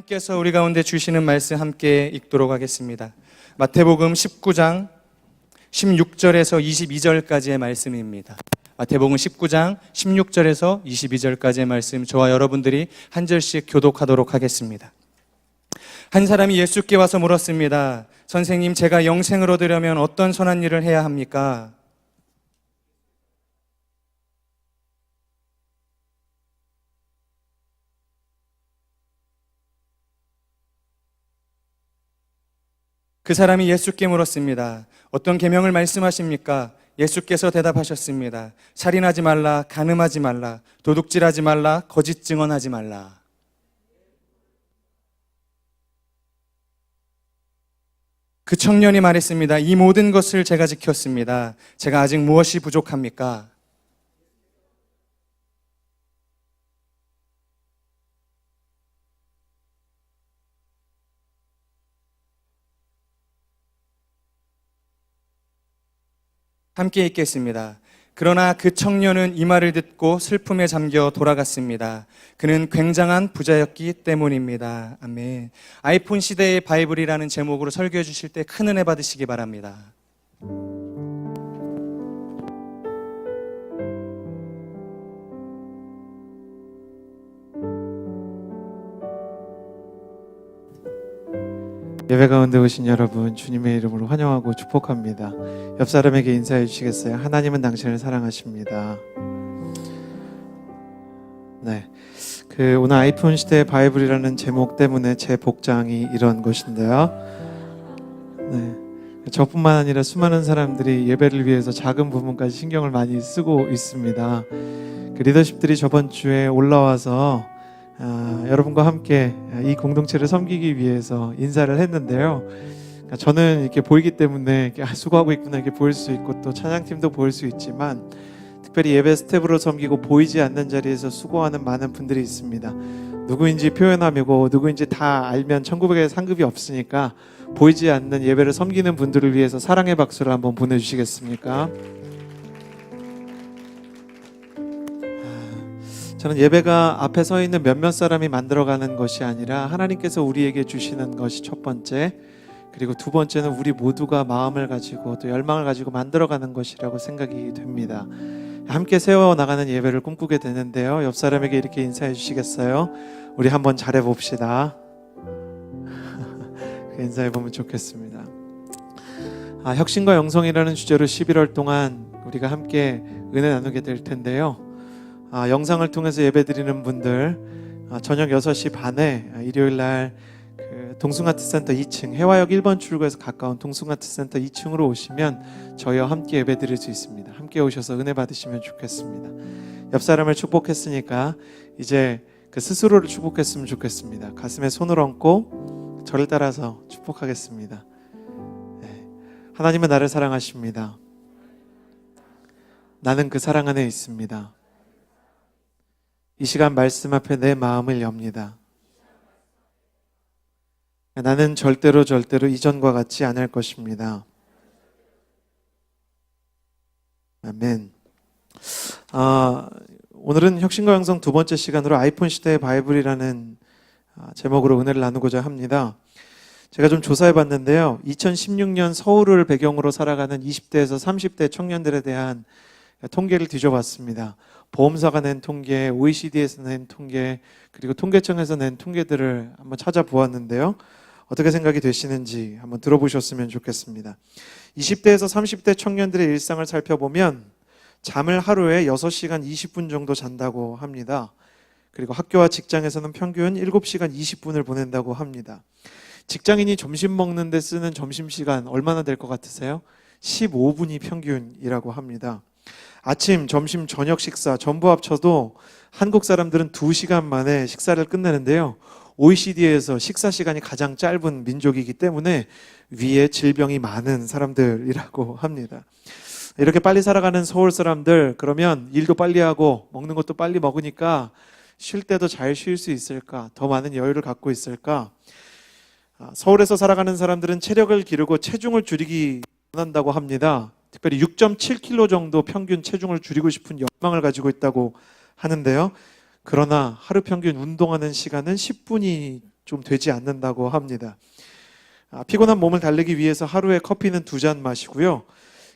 하나님께서 우리 가운데 주시는 말씀 함께 읽도록 하겠습니다. 마태복음 19장 16절에서 22절까지의 말씀입니다. 마태복음 19장 16절에서 22절까지의 말씀, 저와 여러분들이 한 절씩 교독하도록 하겠습니다. 한 사람이 예수께 와서 물었습니다. 선생님, 제가 영생을 얻으려면 어떤 선한 일을 해야 합니까? 그 사람이 예수께 물었습니다. 어떤 계명을 말씀하십니까? 예수께서 대답하셨습니다. 살인하지 말라, 간음하지 말라, 도둑질하지 말라, 거짓 증언하지 말라. 그 청년이 말했습니다. 이 모든 것을 제가 지켰습니다. 제가 아직 무엇이 부족합니까? 함께 읽겠습니다. 그러나 그 청년은 이 말을 듣고 슬픔에 잠겨 돌아갔습니다. 그는 굉장한 부자였기 때문입니다. 아멘. 아이폰 시대의 바이블이라는 제목으로 설교해 주실 때 큰 은혜 받으시기 바랍니다. 예배 가운데 오신 여러분, 주님의 이름으로 환영하고 축복합니다. 옆 사람에게 인사해 주시겠어요? 하나님은 당신을 사랑하십니다. 네, 오늘 아이폰 시대의 바이블이라는 제목 때문에 제 복장이 이런 것인데요. 네, 저뿐만 아니라 수많은 사람들이 예배를 위해서 작은 부분까지 신경을 많이 쓰고 있습니다. 그 리더십들이 저번 주에 올라와서 여러분과 함께 이 공동체를 섬기기 위해서 인사를 했는데요. 저는 이렇게 보이기 때문에 이렇게 수고하고 있구나 이렇게 보일 수 있고, 또 찬양팀도 보일 수 있지만, 특별히 예배 스텝으로 섬기고 보이지 않는 자리에서 수고하는 많은 분들이 있습니다. 누구인지 표현하고 누구인지 다 알면 천국에 상급이 없으니까 보이지 않는 예배를 섬기는 분들을 위해서 사랑의 박수를 한번 보내주시겠습니까? 저는 예배가 앞에 서 있는 몇몇 사람이 만들어가는 것이 아니라 하나님께서 우리에게 주시는 것이 첫 번째, 그리고 두 번째는 우리 모두가 마음을 가지고 또 열망을 가지고 만들어가는 것이라고 생각이 됩니다. 함께 세워나가는 예배를 꿈꾸게 되는데요. 옆 사람에게 이렇게 인사해 주시겠어요? 우리 한번 잘해봅시다. 인사해 보면 좋겠습니다. 혁신과 영성이라는 주제로 11월 동안 우리가 함께 은혜 나누게 될 텐데요. 영상을 통해서 예배드리는 분들, 저녁 6시 반에 일요일 날 동숭아트센터 2층 해화역 1번 출구에서 가까운 동숭아트센터 2층으로 오시면 저희와 함께 예배드릴 수 있습니다. 함께 오셔서 은혜 받으시면 좋겠습니다. 옆 사람을 축복했으니까 이제 그 스스로를 축복했으면 좋겠습니다. 가슴에 손을 얹고 저를 따라서 축복하겠습니다. 네. 하나님은 나를 사랑하십니다. 나는 그 사랑 안에 있습니다. 이 시간 말씀 앞에 내 마음을 엽니다. 나는 절대로 이전과 같지 않을 것입니다. 아멘. 오늘은 혁신과 영성 두 번째 시간으로 아이폰 시대의 바이블이라는 제목으로 은혜를 나누고자 합니다. 제가 좀 조사해 봤는데요. 2016년 서울을 배경으로 살아가는 20대에서 30대 청년들에 대한 통계를 뒤져봤습니다. 보험사가 낸 통계, OECD에서 낸 통계, 그리고 통계청에서 낸 통계들을 한번 찾아보았는데요. 어떻게 생각이 되시는지 한번 들어보셨으면 좋겠습니다. 20대에서 30대 청년들의 일상을 살펴보면 잠을 하루에 6시간 20분 정도 잔다고 합니다. 그리고 학교와 직장에서는 평균 7시간 20분을 보낸다고 합니다. 직장인이 점심 먹는 데 쓰는 점심시간 얼마나 될 것 같으세요? 15분이 평균이라고 합니다. 아침, 점심, 저녁 식사 전부 합쳐도 한국 사람들은 2시간 만에 식사를 끝내는데요. OECD에서 식사 시간이 가장 짧은 민족이기 때문에 위에 질병이 많은 사람들이라고 합니다. 이렇게 빨리 살아가는 서울 사람들, 그러면 일도 빨리 하고 먹는 것도 빨리 먹으니까 쉴 때도 잘 쉴 수 있을까? 더 많은 여유를 갖고 있을까? 서울에서 살아가는 사람들은 체력을 기르고 체중을 줄이기 원한다고 합니다. 특별히 6.7kg 정도 평균 체중을 줄이고 싶은 욕망을 가지고 있다고 하는데요. 그러나 하루 평균 운동하는 시간은 10분이 좀 되지 않는다고 합니다. 피곤한 몸을 달래기 위해서 하루에 커피는 2잔 마시고요.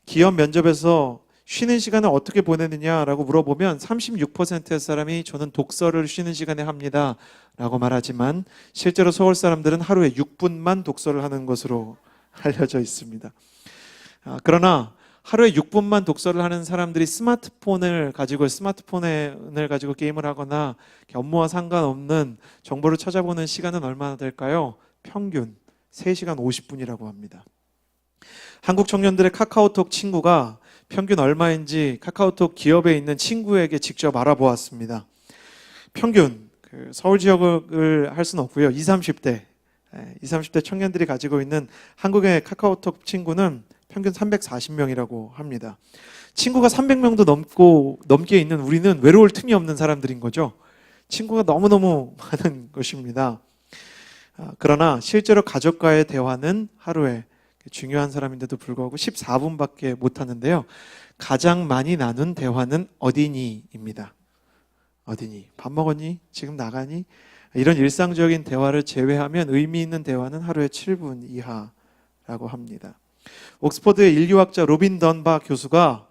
기업 면접에서 쉬는 시간을 어떻게 보내느냐라고 물어보면 36%의 사람이 저는 독서를 쉬는 시간에 합니다 라고 말하지만 실제로 서울 사람들은 하루에 6분만 독서를 하는 것으로 알려져 있습니다. 그러나 하루에 6분만 독서를 하는 사람들이 스마트폰을 가지고 게임을 하거나 업무와 상관없는 정보를 찾아보는 시간은 얼마나 될까요? 평균 3시간 50분이라고 합니다. 한국 청년들의 카카오톡 친구가 평균 얼마인지 카카오톡 기업에 있는 친구에게 직접 알아보았습니다. 평균 서울 지역을 할 수는 없고요. 20, 30대 청년들이 가지고 있는 한국의 카카오톡 친구는 평균 340명이라고 합니다. 친구가 300명도 넘게 있는 우리는 외로울 틈이 없는 사람들인 거죠. 친구가 너무너무 많은 것입니다. 그러나 실제로 가족과의 대화는 하루에 중요한 사람인데도 불구하고 14분밖에 못 하는데요. 가장 많이 나눈 대화는 어디니입니다. 어디니? 밥 먹었니? 지금 나가니? 이런 일상적인 대화를 제외하면 의미 있는 대화는 하루에 7분 이하라고 합니다. 옥스퍼드의 인류학자 로빈 던바 교수가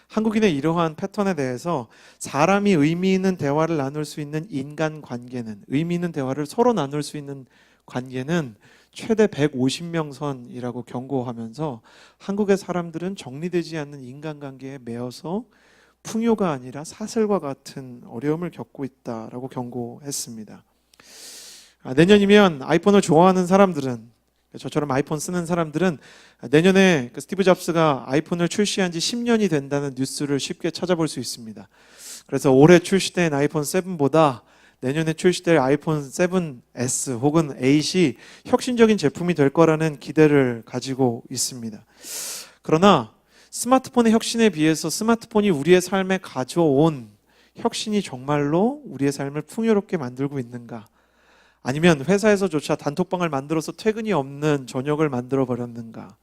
한국인의 이러한 패턴에 대해서 사람이 의미 있는 대화를 나눌 수 있는 인간관계는, 의미 있는 대화를 서로 나눌 수 있는 관계는 최대 150명 선이라고 경고하면서 한국의 사람들은 정리되지 않는 인간관계에 매여서 풍요가 아니라 사슬과 같은 어려움을 겪고 있다라고 경고했습니다. 내년이면 아이폰을 좋아하는 사람들은, 저처럼 아이폰 쓰는 사람들은 내년에 스티브 잡스가 아이폰을 출시한 지 10년이 된다는 뉴스를 쉽게 찾아볼 수 있습니다. 그래서 올해 출시된 아이폰 7보다 내년에 출시될 아이폰 7S 혹은 8이 혁신적인 제품이 될 거라는 기대를 가지고 있습니다. 그러나 스마트폰의 혁신에 비해서 스마트폰이 우리의 삶에 가져온 혁신이 정말로 우리의 삶을 풍요롭게 만들고 있는가? 아니면 회사에서조차 단톡방을 만들어서 퇴근이 없는 저녁을 만들어 버렸는가?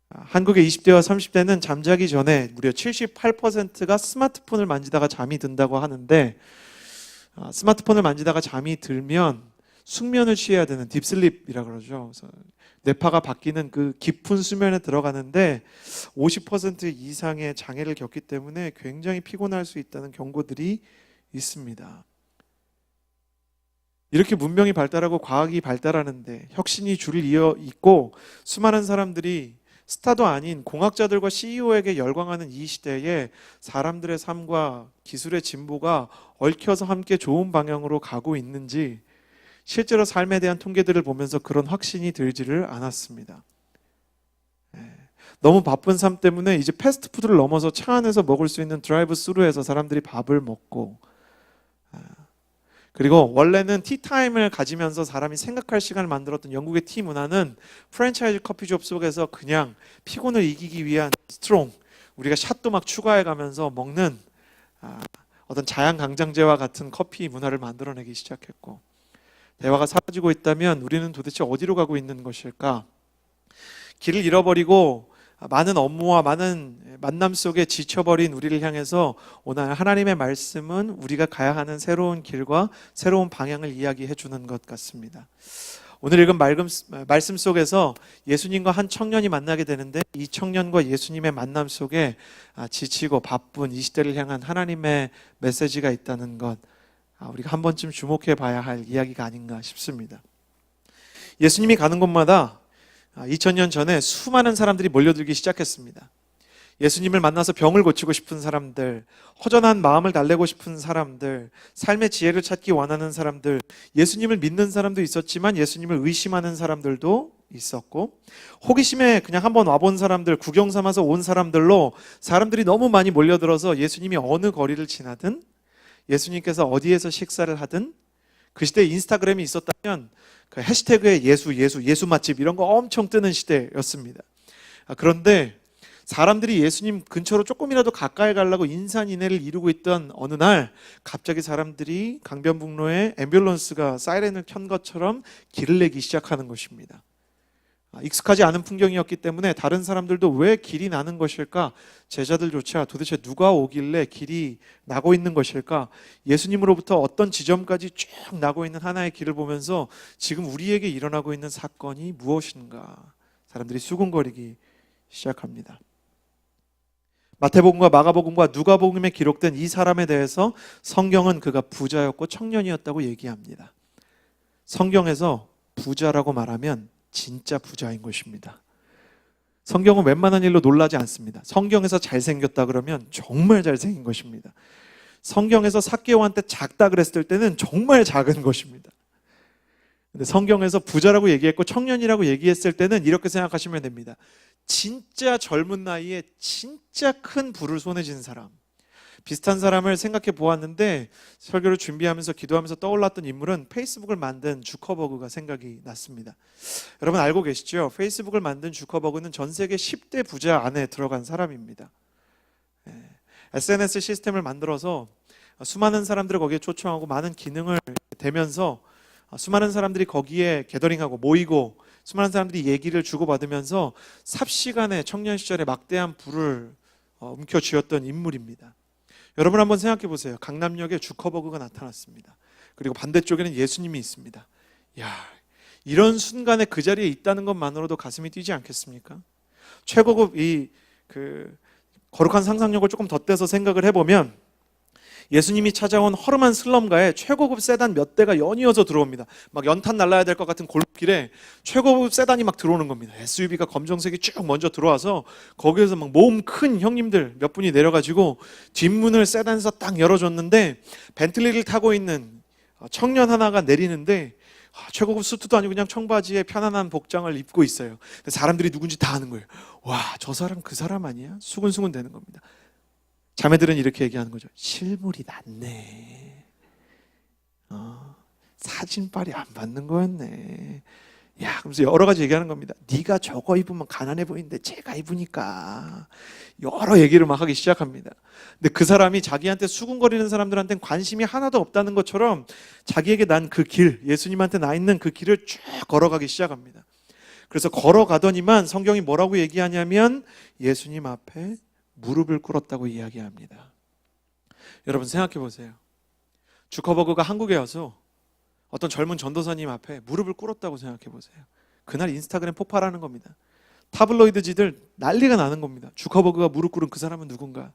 한국의 20대와 30대는 잠자기 전에 무려 78%가 스마트폰을 만지다가 잠이 든다고 하는데, 스마트폰을 만지다가 잠이 들면 숙면을 취해야 되는 딥슬립이라고 그러죠. 그래서 뇌파가 바뀌는 그 깊은 수면에 들어가는데 50% 이상의 장애를 겪기 때문에 굉장히 피곤할 수 있다는 경고들이 있습니다. 이렇게 문명이 발달하고 과학이 발달하는데 혁신이 줄을 이어 있고 수많은 사람들이 스타도 아닌 공학자들과 CEO에게 열광하는 이 시대에 사람들의 삶과 기술의 진보가 얽혀서 함께 좋은 방향으로 가고 있는지 실제로 삶에 대한 통계들을 보면서 그런 확신이 들지를 않았습니다. 너무 바쁜 삶 때문에 이제 패스트푸드를 넘어서 차 안에서 먹을 수 있는 드라이브 스루에서 사람들이 밥을 먹고, 그리고 원래는 티타임을 가지면서 사람이 생각할 시간을 만들었던 영국의 티 문화는 프랜차이즈 커피숍 속에서 그냥 피곤을 이기기 위한 스트롱, 우리가 샷도 막 추가해가면서 먹는 어떤 자양강장제와 같은 커피 문화를 만들어내기 시작했고, 대화가 사라지고 있다면 우리는 도대체 어디로 가고 있는 것일까? 길을 잃어버리고 많은 업무와 많은 만남 속에 지쳐버린 우리를 향해서 오늘 하나님의 말씀은 우리가 가야 하는 새로운 길과 새로운 방향을 이야기해 주는 것 같습니다. 오늘 읽은 말씀 속에서 예수님과 한 청년이 만나게 되는데, 이 청년과 예수님의 만남 속에 지치고 바쁜 이 시대를 향한 하나님의 메시지가 있다는 것, 우리가 한 번쯤 주목해 봐야 할 이야기가 아닌가 싶습니다. 예수님이 가는 곳마다 2000년 전에 수많은 사람들이 몰려들기 시작했습니다. 예수님을 만나서 병을 고치고 싶은 사람들, 허전한 마음을 달래고 싶은 사람들, 삶의 지혜를 찾기 원하는 사람들, 예수님을 믿는 사람도 있었지만 예수님을 의심하는 사람들도 있었고, 호기심에 그냥 한번 와본 사람들, 구경 삼아서 온 사람들로 사람들이 너무 많이 몰려들어서 예수님이 어느 거리를 지나든, 예수님께서 어디에서 식사를 하든, 그 시대에 인스타그램이 있었다면 그 해시태그에 예수 맛집 이런 거 엄청 뜨는 시대였습니다. 그런데 사람들이 예수님 근처로 조금이라도 가까이 가려고 인산인해를 이루고 있던 어느 날 갑자기 사람들이 강변북로에 앰뷸런스가 사이렌을 켠 것처럼 길을 내기 시작하는 것입니다. 익숙하지 않은 풍경이었기 때문에 다른 사람들도 왜 길이 나는 것일까? 제자들조차 도대체 누가 오길래 길이 나고 있는 것일까? 예수님으로부터 어떤 지점까지 쭉 나고 있는 하나의 길을 보면서 지금 우리에게 일어나고 있는 사건이 무엇인가? 사람들이 수군거리기 시작합니다. 마태복음과 마가복음과 누가복음에 기록된 이 사람에 대해서 성경은 그가 부자였고 청년이었다고 얘기합니다. 성경에서 부자라고 말하면 진짜 부자인 것입니다. 성경은 웬만한 일로 놀라지 않습니다. 성경에서 잘생겼다 그러면 정말 잘생긴 것입니다. 성경에서 삭개오한테 작다 그랬을 때는 정말 작은 것입니다. 근데 성경에서 부자라고 얘기했고 청년이라고 얘기했을 때는 이렇게 생각하시면 됩니다. 진짜 젊은 나이에 진짜 큰 부를 손에 쥔 사람. 비슷한 사람을 생각해 보았는데 설교를 준비하면서 기도하면서 떠올랐던 인물은 페이스북을 만든 주커버그가 생각이 났습니다. 여러분 알고 계시죠? 페이스북을 만든 주커버그는 전 세계 10대 부자 안에 들어간 사람입니다. SNS 시스템을 만들어서 수많은 사람들을 거기에 초청하고 많은 기능을 대면서 수많은 사람들이 거기에 게더링하고 모이고 수많은 사람들이 얘기를 주고받으면서 삽시간에 청년 시절에 막대한 부를 움켜쥐었던 인물입니다. 여러분 한번 생각해 보세요. 강남역에 주커버그가 나타났습니다. 그리고 반대쪽에는 예수님이 있습니다. 야, 이런 순간에 그 자리에 있다는 것만으로도 가슴이 뛰지 않겠습니까? 최고급 거룩한 상상력을 조금 덧대서 생각을 해보면 예수님이 찾아온 허름한 슬럼가에 최고급 세단 몇 대가 연이어서 들어옵니다. 막 연탄 날라야 될 것 같은 골목길에 최고급 세단이 막 들어오는 겁니다. SUV가 검정색이 쭉 먼저 들어와서 거기에서 막 몸 큰 형님들 몇 분이 내려가지고 뒷문을 세단에서 딱 열어줬는데 벤틀리를 타고 있는 청년 하나가 내리는데 최고급 수트도 아니고 그냥 청바지에 편안한 복장을 입고 있어요. 사람들이 누군지 다 아는 거예요. 와, 저 사람 그 사람 아니야? 수근수근 되는 겁니다. 자매들은 이렇게 얘기하는 거죠. 실물이 낫네. 사진빨이 안 맞는 거였네. 야, 그러면서 여러 가지 얘기하는 겁니다. 네가 저거 입으면 가난해 보이는데 제가 입으니까 여러 얘기를 막 하기 시작합니다. 근데 그 사람이 자기한테 수군거리는 사람들한테는 관심이 하나도 없다는 것처럼 자기에게 난 그 길, 예수님한테 나 있는 그 길을 쭉 걸어가기 시작합니다. 그래서 걸어가더니만 성경이 뭐라고 얘기하냐면 예수님 앞에 무릎을 꿇었다고 이야기합니다. 여러분 생각해 보세요. 주커버그가 한국에 와서 어떤 젊은 전도사님 앞에 무릎을 꿇었다고 생각해 보세요. 그날 인스타그램 폭발하는 겁니다. 타블로이드지들 난리가 나는 겁니다. 주커버그가 무릎 꿇은 그 사람은 누군가?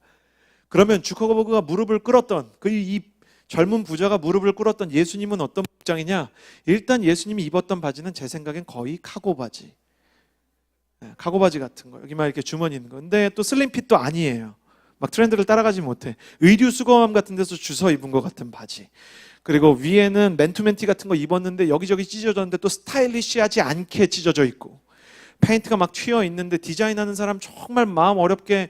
그러면 주커버그가 무릎을 꿇었던 이 젊은 부자가 무릎을 꿇었던 예수님은 어떤 복장이냐? 일단 예수님이 입었던 바지는 제 생각엔 거의 카고 바지. 카고 바지 같은 거, 여기만 이렇게 주머니 있는 거. 근데 또 슬림핏도 아니에요. 막 트렌드를 따라가지 못해. 의류 수거함 같은 데서 주워 입은 것 같은 바지. 그리고 위에는 맨투맨티 같은 거 입었는데 여기저기 찢어졌는데 또 스타일리시하지 않게 찢어져 있고 페인트가 막 튀어 있는데 디자인하는 사람 정말 마음 어렵게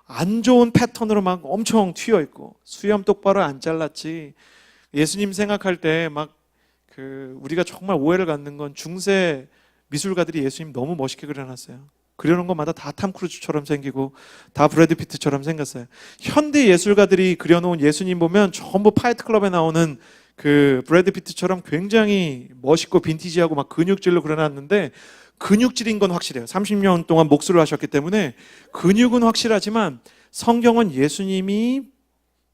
안 좋은 패턴으로 막 엄청 튀어 있고 수염 똑바로 안 잘랐지. 예수님 생각할 때 막 우리가 정말 오해를 갖는 건 중세 미술가들이 예수님 너무 멋있게 그려놨어요. 그려놓은 것마다 다 탐 크루즈처럼 생기고 다 브래드 피트처럼 생겼어요. 현대 예술가들이 그려놓은 예수님 보면 전부 파이트 클럽에 나오는 그 브래드 피트처럼 굉장히 멋있고 빈티지하고 막 근육질로 그려놨는데 근육질인 건 확실해요. 30년 동안 목수를 하셨기 때문에 근육은 확실하지만 성경은 예수님이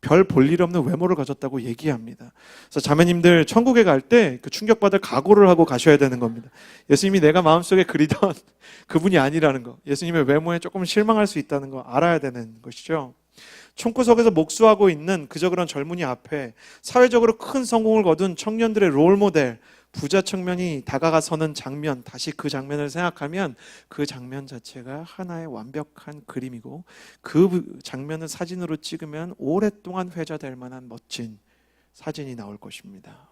별 볼 일 없는 외모를 가졌다고 얘기합니다. 그래서 자매님들 천국에 갈 때 그 충격받을 각오를 하고 가셔야 되는 겁니다. 예수님이 내가 마음속에 그리던 그분이 아니라는 거, 예수님의 외모에 조금 실망할 수 있다는 거 알아야 되는 것이죠. 총구석에서 목수하고 있는 그저 그런 젊은이 앞에 사회적으로 큰 성공을 거둔 청년들의 롤모델 부자 청년이 다가가서는 장면, 다시 그 장면을 생각하면 그 장면 자체가 하나의 완벽한 그림이고 그 장면을 사진으로 찍으면 오랫동안 회자될 만한 멋진 사진이 나올 것입니다.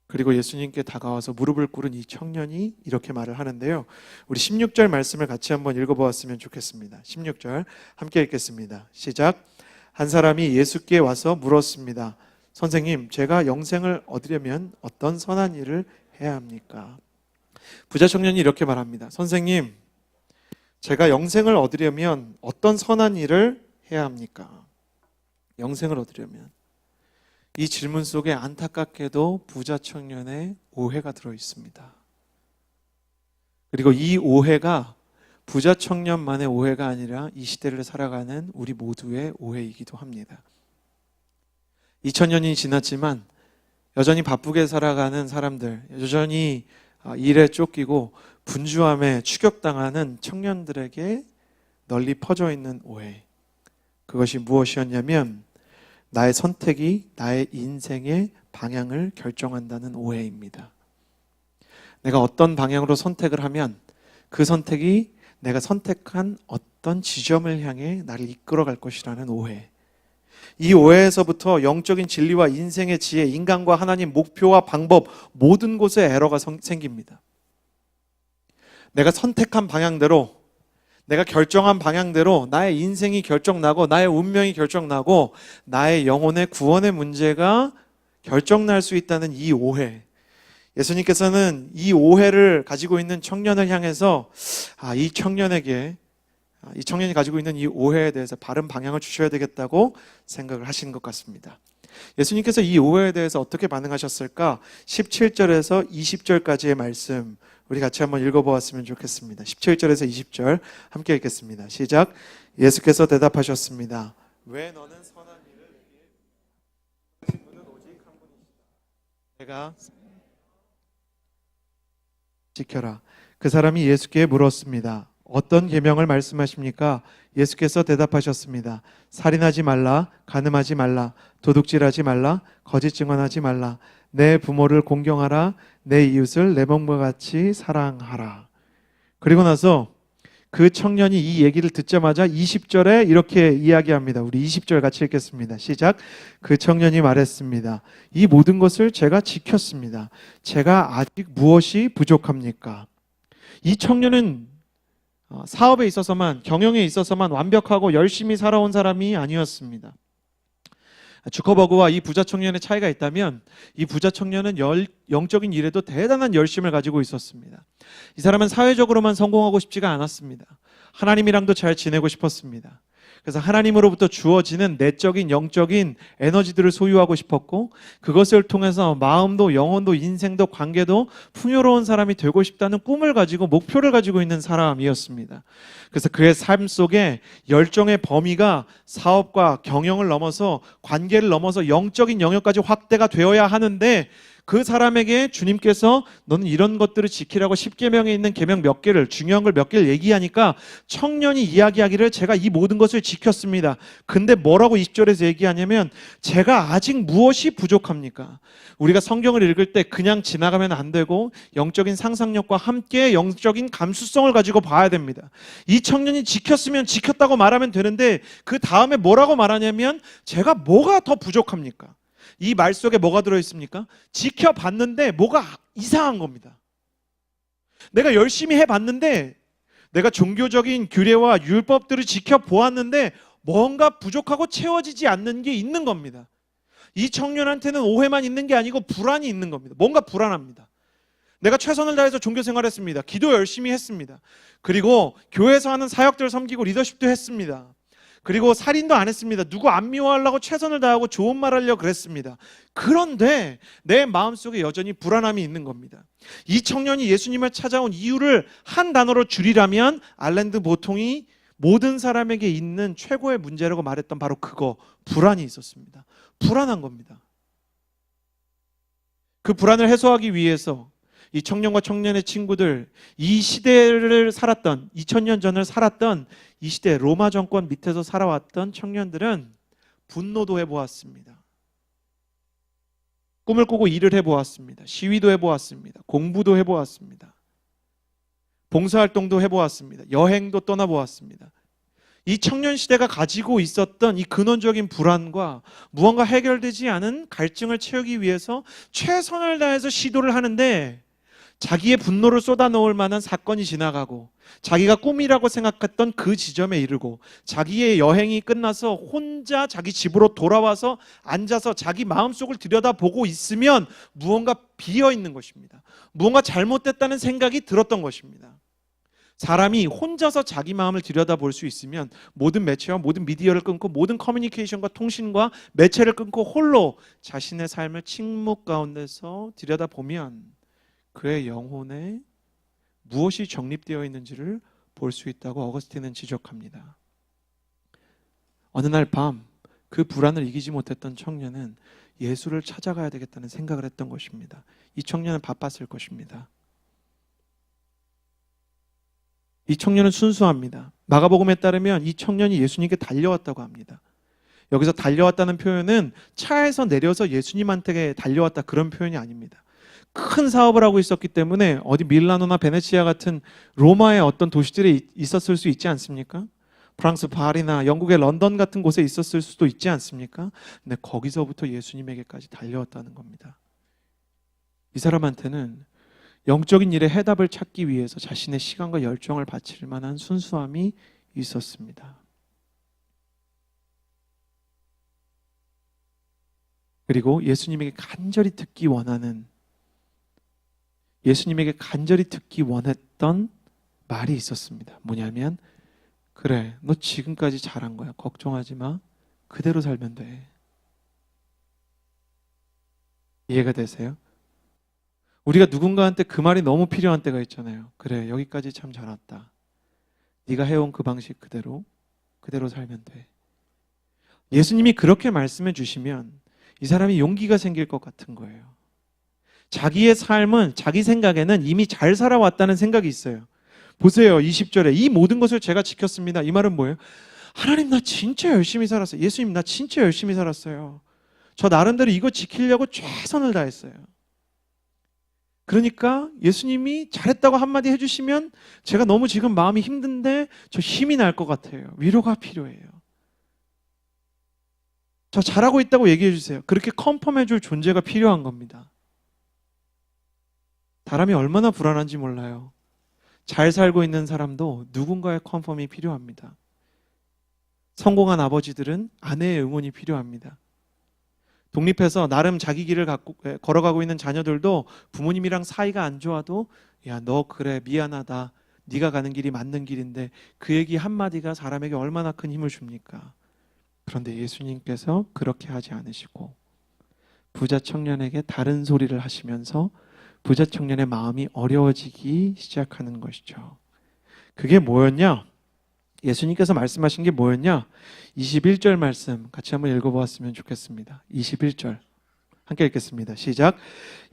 그리고 예수님께 다가와서 무릎을 꿇은 이 청년이 이렇게 말을 하는데요. 우리 16절 말씀을 같이 한번 읽어보았으면 좋겠습니다. 16절 함께 읽겠습니다. 시작. 한 사람이 예수께 와서 물었습니다. 선생님, 제가 영생을 얻으려면 어떤 선한 일을 해야 합니까? 부자 청년이 이렇게 말합니다. 선생님, 제가 영생을 얻으려면 어떤 선한 일을 해야 합니까? 영생을 얻으려면. 이 질문 속에 안타깝게도 부자 청년의 오해가 들어 있습니다. 그리고 이 오해가 부자 청년만의 오해가 아니라 이 시대를 살아가는 우리 모두의 오해이기도 합니다. 2000년이 지났지만 여전히 바쁘게 살아가는 사람들, 여전히 일에 쫓기고 분주함에 추격당하는 청년들에게 널리 퍼져 있는 오해. 그것이 무엇이었냐면 나의 선택이 나의 인생의 방향을 결정한다는 오해입니다. 내가 어떤 방향으로 선택을 하면 그 선택이 내가 선택한 어떤 지점을 향해 나를 이끌어갈 것이라는 오해. 이 오해에서부터 영적인 진리와 인생의 지혜, 인간과 하나님, 목표와 방법, 모든 곳에 에러가 생깁니다. 내가 선택한 방향대로, 내가 결정한 방향대로 나의 인생이 결정나고 나의 운명이 결정나고 나의 영혼의 구원의 문제가 결정날 수 있다는 이 오해. 예수님께서는 이 오해를 가지고 있는 청년을 향해서 이 청년이 가지고 있는 이 오해에 대해서 바른 방향을 주셔야 되겠다고 생각을 하신 것 같습니다. 예수님께서 이 오해에 대해서 어떻게 반응하셨을까? 17절에서 20절까지의 말씀 우리 같이 한번 읽어보았으면 좋겠습니다. 17절에서 20절 함께 읽겠습니다. 시작. 예수께서 대답하셨습니다. 왜 너는 선한 일을 내게 친구는 오직 한 분이시다. 내가 지켜라. 그 사람이 예수께 물었습니다. 어떤 계명을 말씀하십니까? 예수께서 대답하셨습니다. 살인하지 말라, 간음하지 말라, 도둑질하지 말라, 거짓 증언하지 말라, 내 부모를 공경하라, 내 이웃을 내 몸과 같이 사랑하라. 그리고 나서 그 청년이 이 얘기를 듣자마자 20절에 이렇게 이야기합니다. 우리 20절 같이 읽겠습니다. 시작. 그 청년이 말했습니다. 이 모든 것을 제가 지켰습니다. 제가 아직 무엇이 부족합니까? 이 청년은 사업에 있어서만, 경영에 있어서만 완벽하고 열심히 살아온 사람이 아니었습니다. 주커버그와 이 부자 청년의 차이가 있다면 이 부자 청년은 영적인 일에도 대단한 열심을 가지고 있었습니다. 이 사람은 사회적으로만 성공하고 싶지가 않았습니다. 하나님이랑도 잘 지내고 싶었습니다. 그래서 하나님으로부터 주어지는 내적인 영적인 에너지들을 소유하고 싶었고 그것을 통해서 마음도 영혼도 인생도 관계도 풍요로운 사람이 되고 싶다는 꿈을 가지고 목표를 가지고 있는 사람이었습니다. 그래서 그의 삶 속에 열정의 범위가 사업과 경영을 넘어서 관계를 넘어서 영적인 영역까지 확대가 되어야 하는데 그 사람에게 주님께서 너는 이런 것들을 지키라고 10계명에 있는 계명 몇 개를, 중요한 걸 몇 개를 얘기하니까 청년이 이야기하기를 제가 이 모든 것을 지켰습니다. 근데 뭐라고 20절에서 얘기하냐면 제가 아직 무엇이 부족합니까? 우리가 성경을 읽을 때 그냥 지나가면 안 되고 영적인 상상력과 함께 영적인 감수성을 가지고 봐야 됩니다. 이 청년이 지켰으면 지켰다고 말하면 되는데 그 다음에 뭐라고 말하냐면 제가 뭐가 더 부족합니까? 이 말 속에 뭐가 들어있습니까? 지켜봤는데 뭐가 이상한 겁니다. 내가 열심히 해봤는데 내가 종교적인 규례와 율법들을 지켜보았는데 뭔가 부족하고 채워지지 않는 게 있는 겁니다. 이 청년한테는 오해만 있는 게 아니고 불안이 있는 겁니다. 뭔가 불안합니다. 내가 최선을 다해서 종교 생활했습니다. 기도 열심히 했습니다. 그리고 교회에서 하는 사역들 섬기고 리더십도 했습니다. 그리고 살인도 안 했습니다. 누구 안 미워하려고 최선을 다하고 좋은 말 하려고 그랬습니다. 그런데 내 마음속에 여전히 불안함이 있는 겁니다. 이 청년이 예수님을 찾아온 이유를 한 단어로 줄이라면 알랜드 보통이 모든 사람에게 있는 최고의 문제라고 말했던 바로 그거, 불안이 있었습니다. 불안한 겁니다. 그 불안을 해소하기 위해서 이 청년과 청년의 친구들, 이 시대를 살았던 2000년 전을 살았던 이 시대 로마 정권 밑에서 살아왔던 청년들은 분노도 해보았습니다. 꿈을 꾸고 일을 해보았습니다. 시위도 해보았습니다. 공부도 해보았습니다. 봉사활동도 해보았습니다. 여행도 떠나보았습니다. 이 청년 시대가 가지고 있었던 이 근원적인 불안과 무언가 해결되지 않은 갈증을 채우기 위해서 최선을 다해서 시도를 하는데 자기의 분노를 쏟아놓을 만한 사건이 지나가고 자기가 꿈이라고 생각했던 그 지점에 이르고 자기의 여행이 끝나서 혼자 자기 집으로 돌아와서 앉아서 자기 마음속을 들여다보고 있으면 무언가 비어있는 것입니다. 무언가 잘못됐다는 생각이 들었던 것입니다. 사람이 혼자서 자기 마음을 들여다볼 수 있으면 모든 매체와 모든 미디어를 끊고 모든 커뮤니케이션과 통신과 매체를 끊고 홀로 자신의 삶을 침묵 가운데서 들여다보면 그의 영혼에 무엇이 정립되어 있는지를 볼 수 있다고 어거스틴은 지적합니다. 어느 날 밤 그 불안을 이기지 못했던 청년은 예수를 찾아가야 되겠다는 생각을 했던 것입니다. 이 청년은 바빴을 것입니다. 이 청년은 순수합니다. 마가복음에 따르면 이 청년이 예수님께 달려왔다고 합니다. 여기서 달려왔다는 표현은 차에서 내려서 예수님한테 달려왔다 그런 표현이 아닙니다. 큰 사업을 하고 있었기 때문에 어디 밀라노나 베네치아 같은 로마의 어떤 도시들에 있었을 수 있지 않습니까? 프랑스 파리나 영국의 런던 같은 곳에 있었을 수도 있지 않습니까? 근데 거기서부터 예수님에게까지 달려왔다는 겁니다. 이 사람한테는 영적인 일에 해답을 찾기 위해서 자신의 시간과 열정을 바칠 만한 순수함이 있었습니다. 그리고 예수님에게 간절히 듣기 원했던 말이 있었습니다. 뭐냐면, 그래, 너 지금까지 잘한 거야. 걱정하지 마. 그대로 살면 돼. 이해가 되세요? 우리가 누군가한테 그 말이 너무 필요한 때가 있잖아요. 그래, 여기까지 참 잘 왔다. 네가 해온 그 방식 그대로 살면 돼. 예수님이 그렇게 말씀해 주시면 이 사람이 용기가 생길 것 같은 거예요. 자기의 삶은 자기 생각에는 이미 잘 살아왔다는 생각이 있어요. 보세요. 20절에 이 모든 것을 제가 지켰습니다. 이 말은 뭐예요? 하나님, 나 진짜 열심히 살았어요. 예수님, 나 진짜 열심히 살았어요. 저 나름대로 이거 지키려고 최선을 다했어요. 그러니까 예수님이 잘했다고 한마디 해주시면 제가 너무 지금 마음이 힘든데 저 힘이 날 것 같아요. 위로가 필요해요. 저 잘하고 있다고 얘기해 주세요. 그렇게 컨펌해 줄 존재가 필요한 겁니다. 사람이 얼마나 불안한지 몰라요. 잘 살고 있는 사람도 누군가의 컨펌이 필요합니다. 성공한 아버지들은 아내의 응원이 필요합니다. 독립해서 나름 자기 길을 걸어가고 있는 자녀들도 부모님이랑 사이가 안 좋아도 야, 너 그래, 미안하다. 네가 가는 길이 맞는 길인데 그 얘기 한마디가 사람에게 얼마나 큰 힘을 줍니까? 그런데 예수님께서 그렇게 하지 않으시고 부자 청년에게 다른 소리를 하시면서 부자 청년의 마음이 어려워지기 시작하는 것이죠. 그게 뭐였냐? 예수님께서 말씀하신 게 뭐였냐? 21절 말씀 같이 한번 읽어보았으면 좋겠습니다. 21절 함께 읽겠습니다. 시작.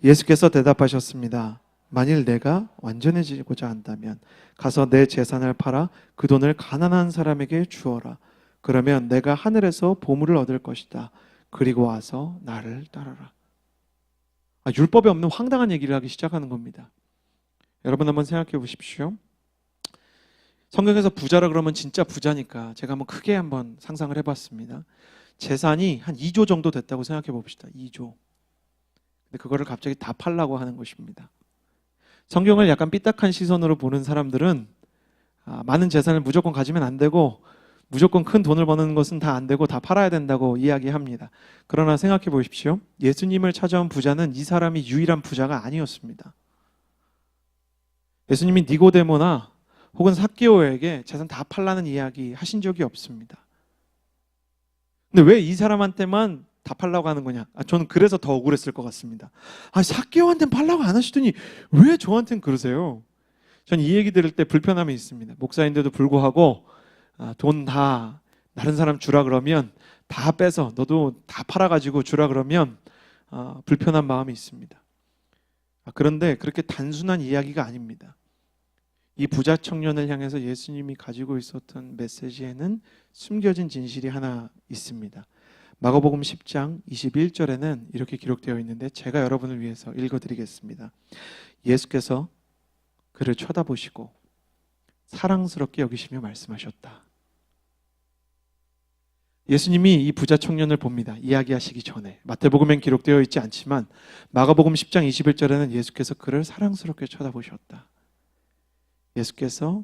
예수께서 대답하셨습니다. 만일 내가 완전해지고자 한다면 가서 내 재산을 팔아 그 돈을 가난한 사람에게 주어라. 그러면 내가 하늘에서 보물을 얻을 것이다. 그리고 와서 나를 따르라. 율법에 없는 황당한 얘기를 하기 시작하는 겁니다. 여러분 한번 생각해 보십시오. 성경에서 부자라 그러면 진짜 부자니까 제가 한번 크게 한번 상상을 해봤습니다. 재산이 한 2조 정도 됐다고 생각해 봅시다. 2조. 근데 그거를 갑자기 다 팔라고 하는 것입니다. 성경을 약간 삐딱한 시선으로 보는 사람들은 많은 재산을 무조건 가지면 안 되고 무조건 큰 돈을 버는 것은 다 안 되고 다 팔아야 된다고 이야기합니다. 그러나 생각해 보십시오. 예수님을 찾아온 부자는 이 사람이 유일한 부자가 아니었습니다. 예수님이 니고데모나 혹은 삭개오에게 재산 다 팔라는 이야기 하신 적이 없습니다. 근데 왜 이 사람한테만 다 팔라고 하는 거냐? 저는 그래서 더 억울했을 것 같습니다. 삭개오한테는 팔라고 안 하시더니 왜 저한테는 그러세요? 전 이 얘기 들을 때 불편함이 있습니다. 목사인데도 불구하고 돈 다 다른 사람 주라 그러면 다 빼서 너도 다 팔아가지고 주라 그러면 불편한 마음이 있습니다. 그런데 그렇게 단순한 이야기가 아닙니다. 이 부자 청년을 향해서 예수님이 가지고 있었던 메시지에는 숨겨진 진실이 하나 있습니다. 마가복음 10장 21절에는 이렇게 기록되어 있는데 제가 여러분을 위해서 읽어드리겠습니다. 예수께서 그를 쳐다보시고 사랑스럽게 여기시며 말씀하셨다. 예수님이 이 부자 청년을 봅니다. 이야기하시기 전에. 마태복음엔 기록되어 있지 않지만 마가복음 10장 21절에는 예수께서 그를 사랑스럽게 쳐다보셨다. 예수께서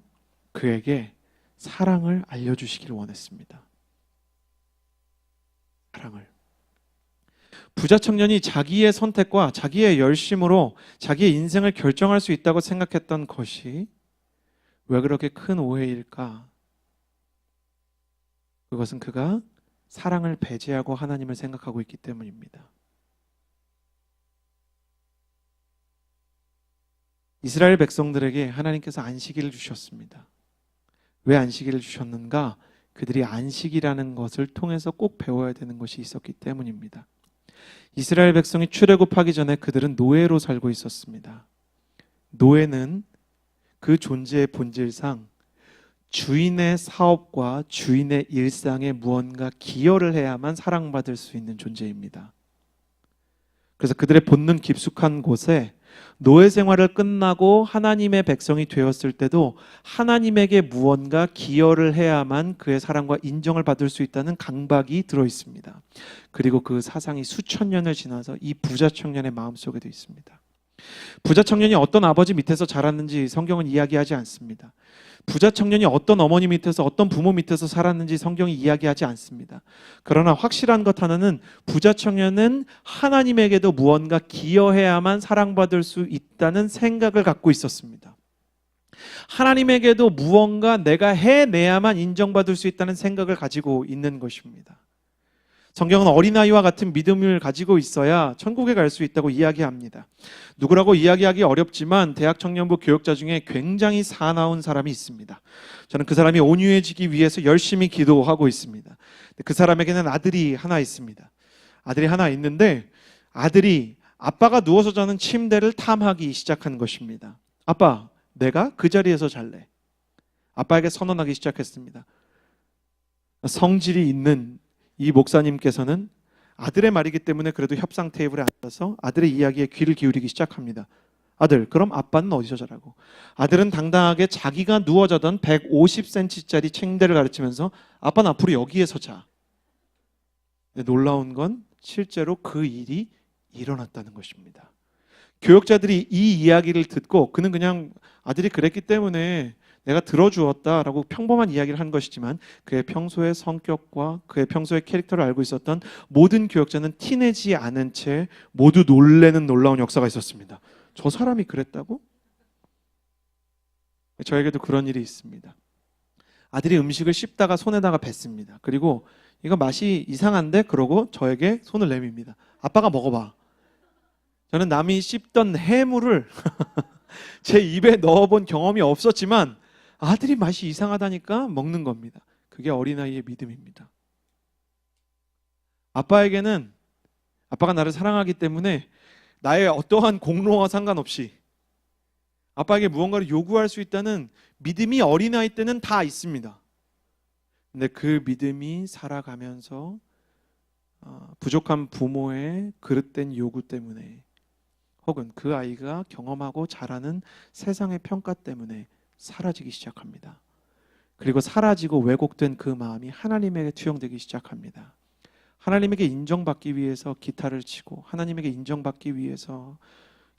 그에게 사랑을 알려주시길 원했습니다. 사랑을. 부자 청년이 자기의 선택과 자기의 열심으로 자기의 인생을 결정할 수 있다고 생각했던 것이 왜 그렇게 큰 오해일까? 그것은 그가 사랑을 배제하고 하나님을 생각하고 있기 때문입니다. 이스라엘 백성들에게 하나님께서 안식일을 주셨습니다. 왜 안식일을 주셨는가? 그들이 안식이라는 것을 통해서 꼭 배워야 되는 것이 있었기 때문입니다. 이스라엘 백성이 출애굽하기 전에 그들은 노예로 살고 있었습니다. 노예는 그 존재의 본질상 주인의 사업과 주인의 일상에 무언가 기여를 해야만 사랑받을 수 있는 존재입니다. 그래서 그들의 본능 깊숙한 곳에 노예 생활을 끝나고 하나님의 백성이 되었을 때도 하나님에게 무언가 기여를 해야만 그의 사랑과 인정을 받을 수 있다는 강박이 들어 있습니다. 그리고 그 사상이 수천 년을 지나서 이 부자 청년의 마음속에도 있습니다. 부자 청년이 어떤 아버지 밑에서 자랐는지 성경은 이야기하지 않습니다. 부자 청년이 어떤 어머니 밑에서 어떤 부모 밑에서 살았는지 성경이 이야기하지 않습니다. 그러나 확실한 것 하나는 부자 청년은 하나님에게도 무언가 기여해야만 사랑받을 수 있다는 생각을 갖고 있었습니다. 하나님에게도 무언가 내가 해내야만 인정받을 수 있다는 생각을 가지고 있는 것입니다. 성경은 어린아이와 같은 믿음을 가지고 있어야 천국에 갈 수 있다고 이야기합니다. 누구라고 이야기하기 어렵지만 대학 청년부 교역자 중에 굉장히 사나운 사람이 있습니다. 저는 그 사람이 온유해지기 위해서 열심히 기도하고 있습니다. 그 사람에게는 아들이 하나 있습니다. 아들이 하나 있는데 아들이 아빠가 누워서 자는 침대를 탐하기 시작한 것입니다. 아빠, 내가 그 자리에서 잘래. 아빠에게 선언하기 시작했습니다. 성질이 있는 이 목사님께서는 아들의 말이기 때문에 그래도 협상 테이블에 앉아서 아들의 이야기에 귀를 기울이기 시작합니다. 아들, 그럼 아빠는 어디서 자라고? 아들은 당당하게 자기가 누워 자던 150cm짜리 침대를 가르치면서 아빠는 앞으로 여기에서 자. 근데 놀라운 건 실제로 그 일이 일어났다는 것입니다. 교역자들이 이 이야기를 듣고 그는 그냥 아들이 그랬기 때문에 내가 들어주었다라고 평범한 이야기를 한 것이지만 그의 평소의 성격과 그의 평소의 캐릭터를 알고 있었던 모든 교역자는 티내지 않은 채 모두 놀래는 놀라운 역사가 있었습니다. 저 사람이 그랬다고? 저에게도 그런 일이 있습니다. 아들이 음식을 씹다가 손에다가 뱉습니다. 그리고 이거 맛이 이상한데? 그러고 저에게 손을 내밉니다. 아빠가 먹어봐. 저는 남이 씹던 해물을 제 입에 넣어본 경험이 없었지만 아들이 맛이 이상하다니까 먹는 겁니다. 그게 어린아이의 믿음입니다. 아빠에게는 아빠가 나를 사랑하기 때문에 나의 어떠한 공로와 상관없이 아빠에게 무언가를 요구할 수 있다는 믿음이 어린아이 때는 다 있습니다. 근데 그 믿음이 살아가면서 부족한 부모의 그릇된 요구 때문에 혹은 그 아이가 경험하고 자라는 세상의 평가 때문에 사라지기 시작합니다. 그리고 사라지고 왜곡된 그 마음이 하나님에게 투영되기 시작합니다. 하나님에게 인정받기 위해서 기타를 치고 하나님에게 인정받기 위해서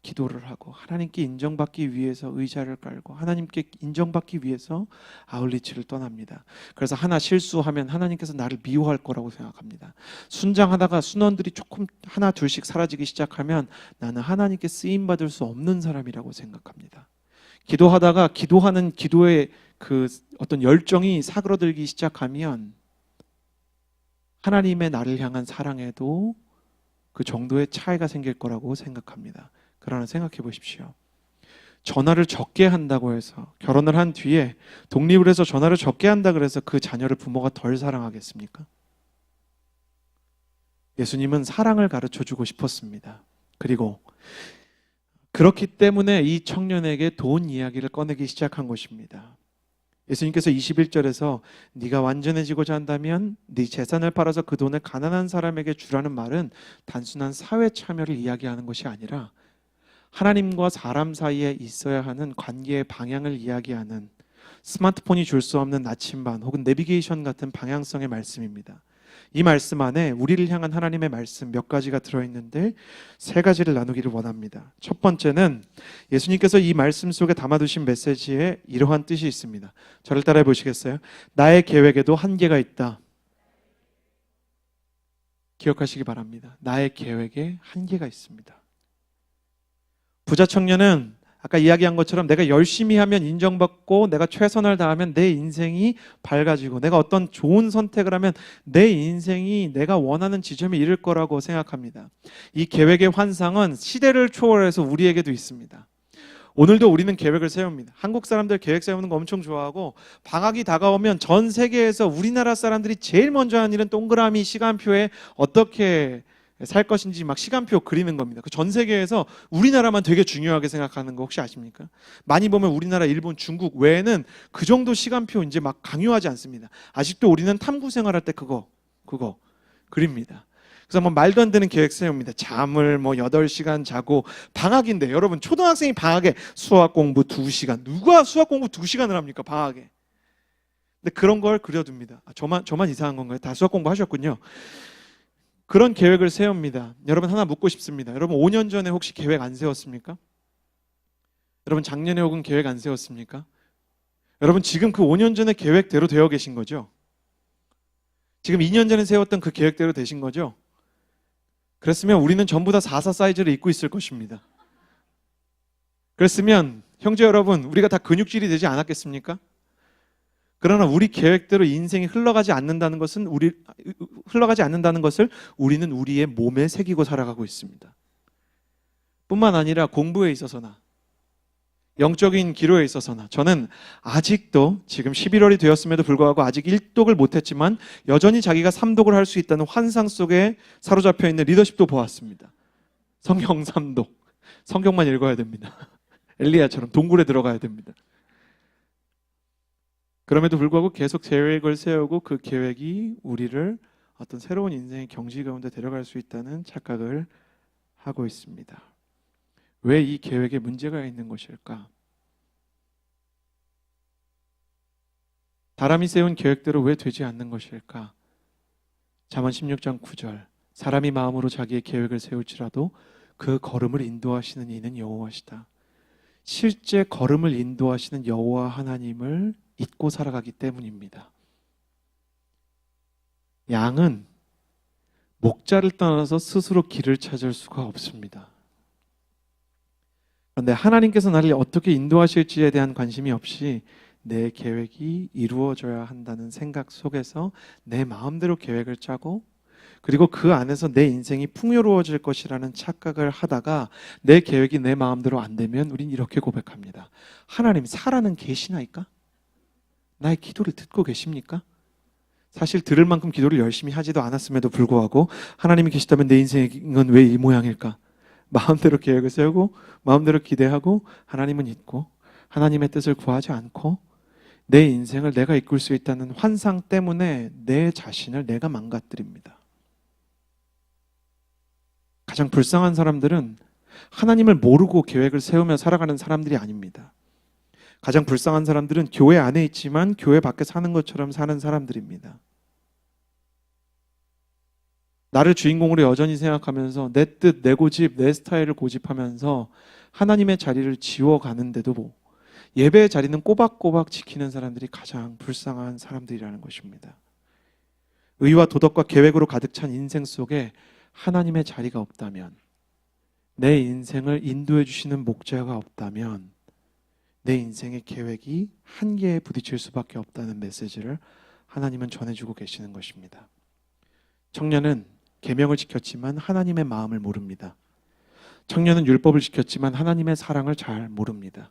기도를 하고 하나님께 인정받기 위해서 의자를 깔고 하나님께 인정받기 위해서 아울리치를 떠납니다. 그래서 하나 실수하면 하나님께서 나를 미워할 거라고 생각합니다. 순장하다가 순원들이 조금 하나 둘씩 사라지기 시작하면 나는 하나님께 쓰임받을 수 없는 사람이라고 생각합니다. 기도하다가 기도하는 기도의 그 어떤 열정이 사그러들기 시작하면 하나님의 나를 향한 사랑에도 그 정도의 차이가 생길 거라고 생각합니다. 그러나 생각해 보십시오. 전화를 적게 한다고 해서 결혼을 한 뒤에 독립을 해서 전화를 적게 한다 그래서 그 자녀를 부모가 덜 사랑하겠습니까? 예수님은 사랑을 가르쳐 주고 싶었습니다. 그리고 그렇기 때문에 이 청년에게 돈 이야기를 꺼내기 시작한 것입니다. 예수님께서 21절에서 네가 완전해지고자 한다면 네 재산을 팔아서 그 돈을 가난한 사람에게 주라는 말은 단순한 사회 참여를 이야기하는 것이 아니라 하나님과 사람 사이에 있어야 하는 관계의 방향을 이야기하는 스마트폰이 줄 수 없는 나침반 혹은 내비게이션 같은 방향성의 말씀입니다. 이 말씀 안에 우리를 향한 하나님의 말씀 몇 가지가 들어있는데 세 가지를 나누기를 원합니다. 첫 번째는 예수님께서 이 말씀 속에 담아두신 메시지에 이러한 뜻이 있습니다. 저를 따라해 보시겠어요? 나의 계획에도 한계가 있다. 기억하시기 바랍니다. 나의 계획에 한계가 있습니다. 부자 청년은 아까 이야기한 것처럼 내가 열심히 하면 인정받고 내가 최선을 다하면 내 인생이 밝아지고 내가 어떤 좋은 선택을 하면 내 인생이 내가 원하는 지점에 이를 거라고 생각합니다. 이 계획의 환상은 시대를 초월해서 우리에게도 있습니다. 오늘도 우리는 계획을 세웁니다. 한국 사람들 계획 세우는 거 엄청 좋아하고 방학이 다가오면 전 세계에서 우리나라 사람들이 제일 먼저 하는 일은 동그라미 시간표에 어떻게 살 것인지 막 시간표 그리는 겁니다. 그 전 세계에서 우리나라만 되게 중요하게 생각하는 거 혹시 아십니까? 많이 보면 우리나라, 일본, 중국 외에는 그 정도 시간표 이제 막 강요하지 않습니다. 아직도 우리는 탐구 생활할 때 그거 그립니다. 그래서 뭐 말도 안 되는 계획 세웁니다. 잠을 뭐 8시간 자고 방학인데 여러분 초등학생이 방학에 수학 공부 2시간 누가 수학 공부 2시간을 합니까? 방학에. 근데 그런 걸 그려둡니다. 저만 이상한 건가요? 다 수학 공부 하셨군요. 그런 계획을 세웁니다. 여러분 하나 묻고 싶습니다. 여러분 5년 전에 혹시 계획 안 세웠습니까? 여러분 작년에 혹은 계획 안 세웠습니까? 여러분 지금 그 5년 전에 계획대로 되어 계신 거죠? 지금 2년 전에 세웠던 그 계획대로 되신 거죠? 그랬으면 우리는 전부 다 44 사이즈를 입고 있을 것입니다. 그랬으면 형제 여러분 우리가 다 근육질이 되지 않았겠습니까? 그러나 우리 계획대로 인생이 흘러가지 않는다는 것을 우리는 우리의 몸에 새기고 살아가고 있습니다. 뿐만 아니라 공부에 있어서나 영적인 기로에 있어서나 저는 아직도 지금 11월이 되었음에도 불구하고 아직 1독을 못했지만 여전히 자기가 3독을 할 수 있다는 환상 속에 사로잡혀 있는 리더십도 보았습니다. 성경 3독. 성경만 읽어야 됩니다. 엘리야처럼 동굴에 들어가야 됩니다. 그럼에도 불구하고 계속 계획을 세우고 그 계획이 우리를 어떤 새로운 인생의 경지 가운데 데려갈 수 있다는 착각을 하고 있습니다. 왜 이 계획에 문제가 있는 것일까? 사람이 세운 계획대로 왜 되지 않는 것일까? 잠언 16장 9절 사람이 마음으로 자기의 계획을 세울지라도 그 걸음을 인도하시는 이는 여호와시다. 실제 걸음을 인도하시는 여호와 하나님을 잊고 살아가기 때문입니다. 양은 목자를 떠나서 스스로 길을 찾을 수가 없습니다. 그런데 하나님께서 나를 어떻게 인도하실지에 대한 관심이 없이 내 계획이 이루어져야 한다는 생각 속에서 내 마음대로 계획을 짜고 그리고 그 안에서 내 인생이 풍요로워질 것이라는 착각을 하다가 내 계획이 내 마음대로 안 되면 우린 이렇게 고백합니다. 하나님 살아는 계시나이까? 나의 기도를 듣고 계십니까? 사실 들을 만큼 기도를 열심히 하지도 않았음에도 불구하고 하나님이 계시다면 내 인생은 왜 이 모양일까? 마음대로 계획을 세우고 마음대로 기대하고 하나님은 잊고 하나님의 뜻을 구하지 않고 내 인생을 내가 이끌 수 있다는 환상 때문에 내 자신을 내가 망가뜨립니다. 가장 불쌍한 사람들은 하나님을 모르고 계획을 세우며 살아가는 사람들이 아닙니다. 가장 불쌍한 사람들은 교회 안에 있지만 교회 밖에 사는 것처럼 사는 사람들입니다. 나를 주인공으로 여전히 생각하면서 내 뜻, 내 고집, 내 스타일을 고집하면서 하나님의 자리를 지워가는데도 예배의 자리는 꼬박꼬박 지키는 사람들이 가장 불쌍한 사람들이라는 것입니다. 의와 도덕과 계획으로 가득 찬 인생 속에 하나님의 자리가 없다면, 내 인생을 인도해 주시는 목자가 없다면 내 인생의 계획이 한계에 부딪힐 수밖에 없다는 메시지를 하나님은 전해주고 계시는 것입니다. 청년은 계명을 지켰지만 하나님의 마음을 모릅니다. 청년은 율법을 지켰지만 하나님의 사랑을 잘 모릅니다.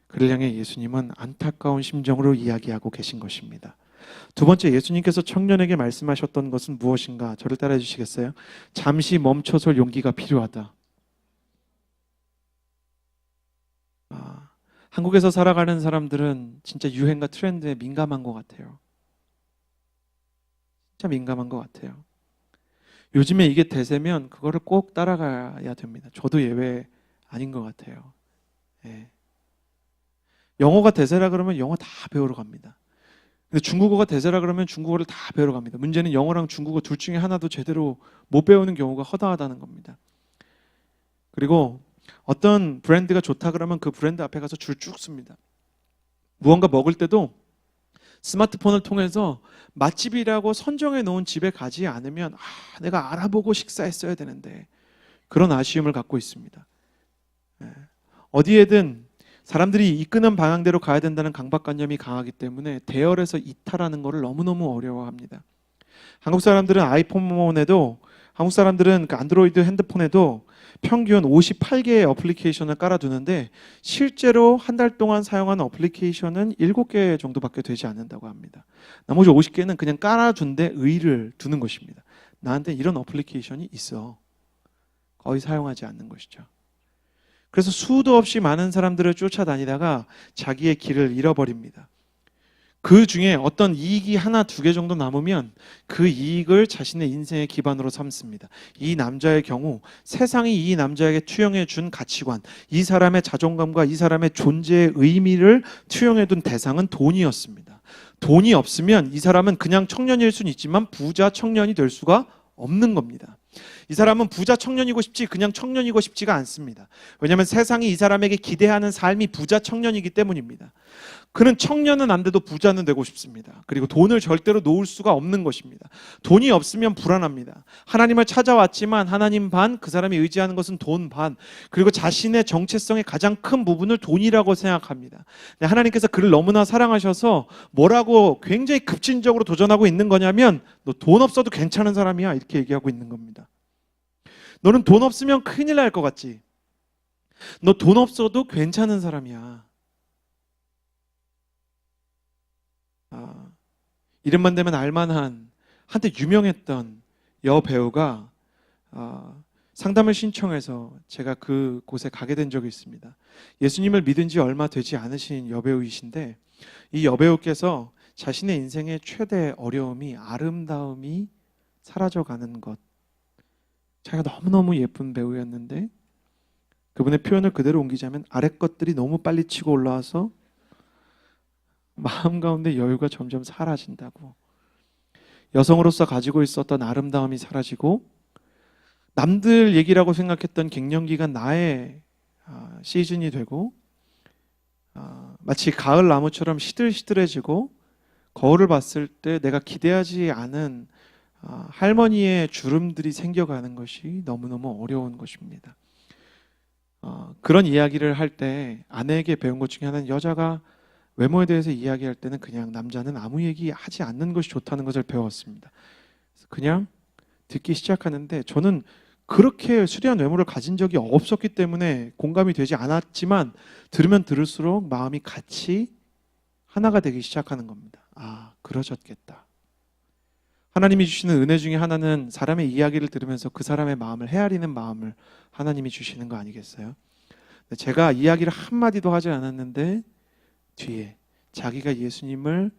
그를 향해 예수님은 안타까운 심정으로 이야기하고 계신 것입니다. 두 번째, 예수님께서 청년에게 말씀하셨던 것은 무엇인가? 저를 따라해 주시겠어요? 잠시 멈춰설 용기가 필요하다. 한국에서 살아가는 사람들은 진짜 유행과 트렌드에 민감한 것 같아요. 진짜 민감한 것 같아요. 요즘에 이게 대세면 그거를 꼭 따라가야 됩니다. 저도 예외 아닌 것 같아요. 예. 영어가 대세라 그러면 영어 다 배우러 갑니다. 근데 중국어가 대세라 그러면 중국어를 다 배우러 갑니다. 문제는 영어랑 중국어 둘 중에 하나도 제대로 못 배우는 경우가 허다하다는 겁니다. 그리고 어떤 브랜드가 좋다 그러면 그 브랜드 앞에 가서 줄 쭉 씁니다. 무언가 먹을 때도 스마트폰을 통해서 맛집이라고 선정해 놓은 집에 가지 않으면 내가 알아보고 식사했어야 되는데 그런 아쉬움을 갖고 있습니다. 어디에든 사람들이 이끄는 방향대로 가야 된다는 강박관념이 강하기 때문에 대열에서 이탈하는 것을 너무너무 어려워합니다. 한국 사람들은 아이폰에도 한국 사람들은 그 안드로이드 핸드폰에도 평균 58개의 어플리케이션을 깔아두는데 실제로 한 달 동안 사용하는 어플리케이션은 7개 정도밖에 되지 않는다고 합니다. 나머지 50개는 그냥 깔아둔 데 의의를 두는 것입니다. 나한테 이런 어플리케이션이 있어. 거의 사용하지 않는 것이죠. 그래서 수도 없이 많은 사람들을 쫓아다니다가 자기의 길을 잃어버립니다. 그 중에 어떤 이익이 하나, 두 개 정도 남으면 그 이익을 자신의 인생의 기반으로 삼습니다. 이 남자의 경우 세상이 이 남자에게 투영해 준 가치관, 이 사람의 자존감과 이 사람의 존재의 의미를 투영해 둔 대상은 돈이었습니다. 돈이 없으면 이 사람은 그냥 청년일 수는 있지만 부자 청년이 될 수가 없는 겁니다. 이 사람은 부자 청년이고 싶지 그냥 청년이고 싶지가 않습니다. 왜냐하면 세상이 이 사람에게 기대하는 삶이 부자 청년이기 때문입니다. 그는 청년은 안 돼도 부자는 되고 싶습니다. 그리고 돈을 절대로 놓을 수가 없는 것입니다. 돈이 없으면 불안합니다. 하나님을 찾아왔지만 하나님 반, 그 사람이 의지하는 것은 돈 반, 그리고 자신의 정체성의 가장 큰 부분을 돈이라고 생각합니다. 하나님께서 그를 너무나 사랑하셔서 뭐라고 굉장히 급진적으로 도전하고 있는 거냐면 너 돈 없어도 괜찮은 사람이야 이렇게 얘기하고 있는 겁니다. 너는 돈 없으면 큰일 날 것 같지? 너 돈 없어도 괜찮은 사람이야. 이름만 대면 알만한 한때 유명했던 여배우가 상담을 신청해서 제가 그곳에 가게 된 적이 있습니다. 예수님을 믿은 지 얼마 되지 않으신 여배우이신데 이 여배우께서 자신의 인생의 최대 어려움이 아름다움이 사라져가는 것. 자기가 너무너무 예쁜 배우였는데 그분의 표현을 그대로 옮기자면 아래 것들이 너무 빨리 치고 올라와서 마음 가운데 여유가 점점 사라진다고. 여성으로서 가지고 있었던 아름다움이 사라지고 남들 얘기라고 생각했던 갱년기가 나의 시즌이 되고 마치 가을 나무처럼 시들시들해지고 거울을 봤을 때 내가 기대하지 않은 할머니의 주름들이 생겨가는 것이 너무너무 어려운 것입니다. 그런 이야기를 할 때 아내에게 배운 것 중에 하나는 여자가 외모에 대해서 이야기할 때는 그냥 남자는 아무 얘기하지 않는 것이 좋다는 것을 배웠습니다. 그냥 듣기 시작하는데 저는 그렇게 수려한 외모를 가진 적이 없었기 때문에 공감이 되지 않았지만 들으면 들을수록 마음이 같이 하나가 되기 시작하는 겁니다. 아, 그러셨겠다. 하나님이 주시는 은혜 중에 하나는 사람의 이야기를 들으면서 그 사람의 마음을 헤아리는 마음을 하나님이 주시는 거 아니겠어요? 제가 이야기를 한마디도 하지 않았는데 뒤에 자기가 예수님을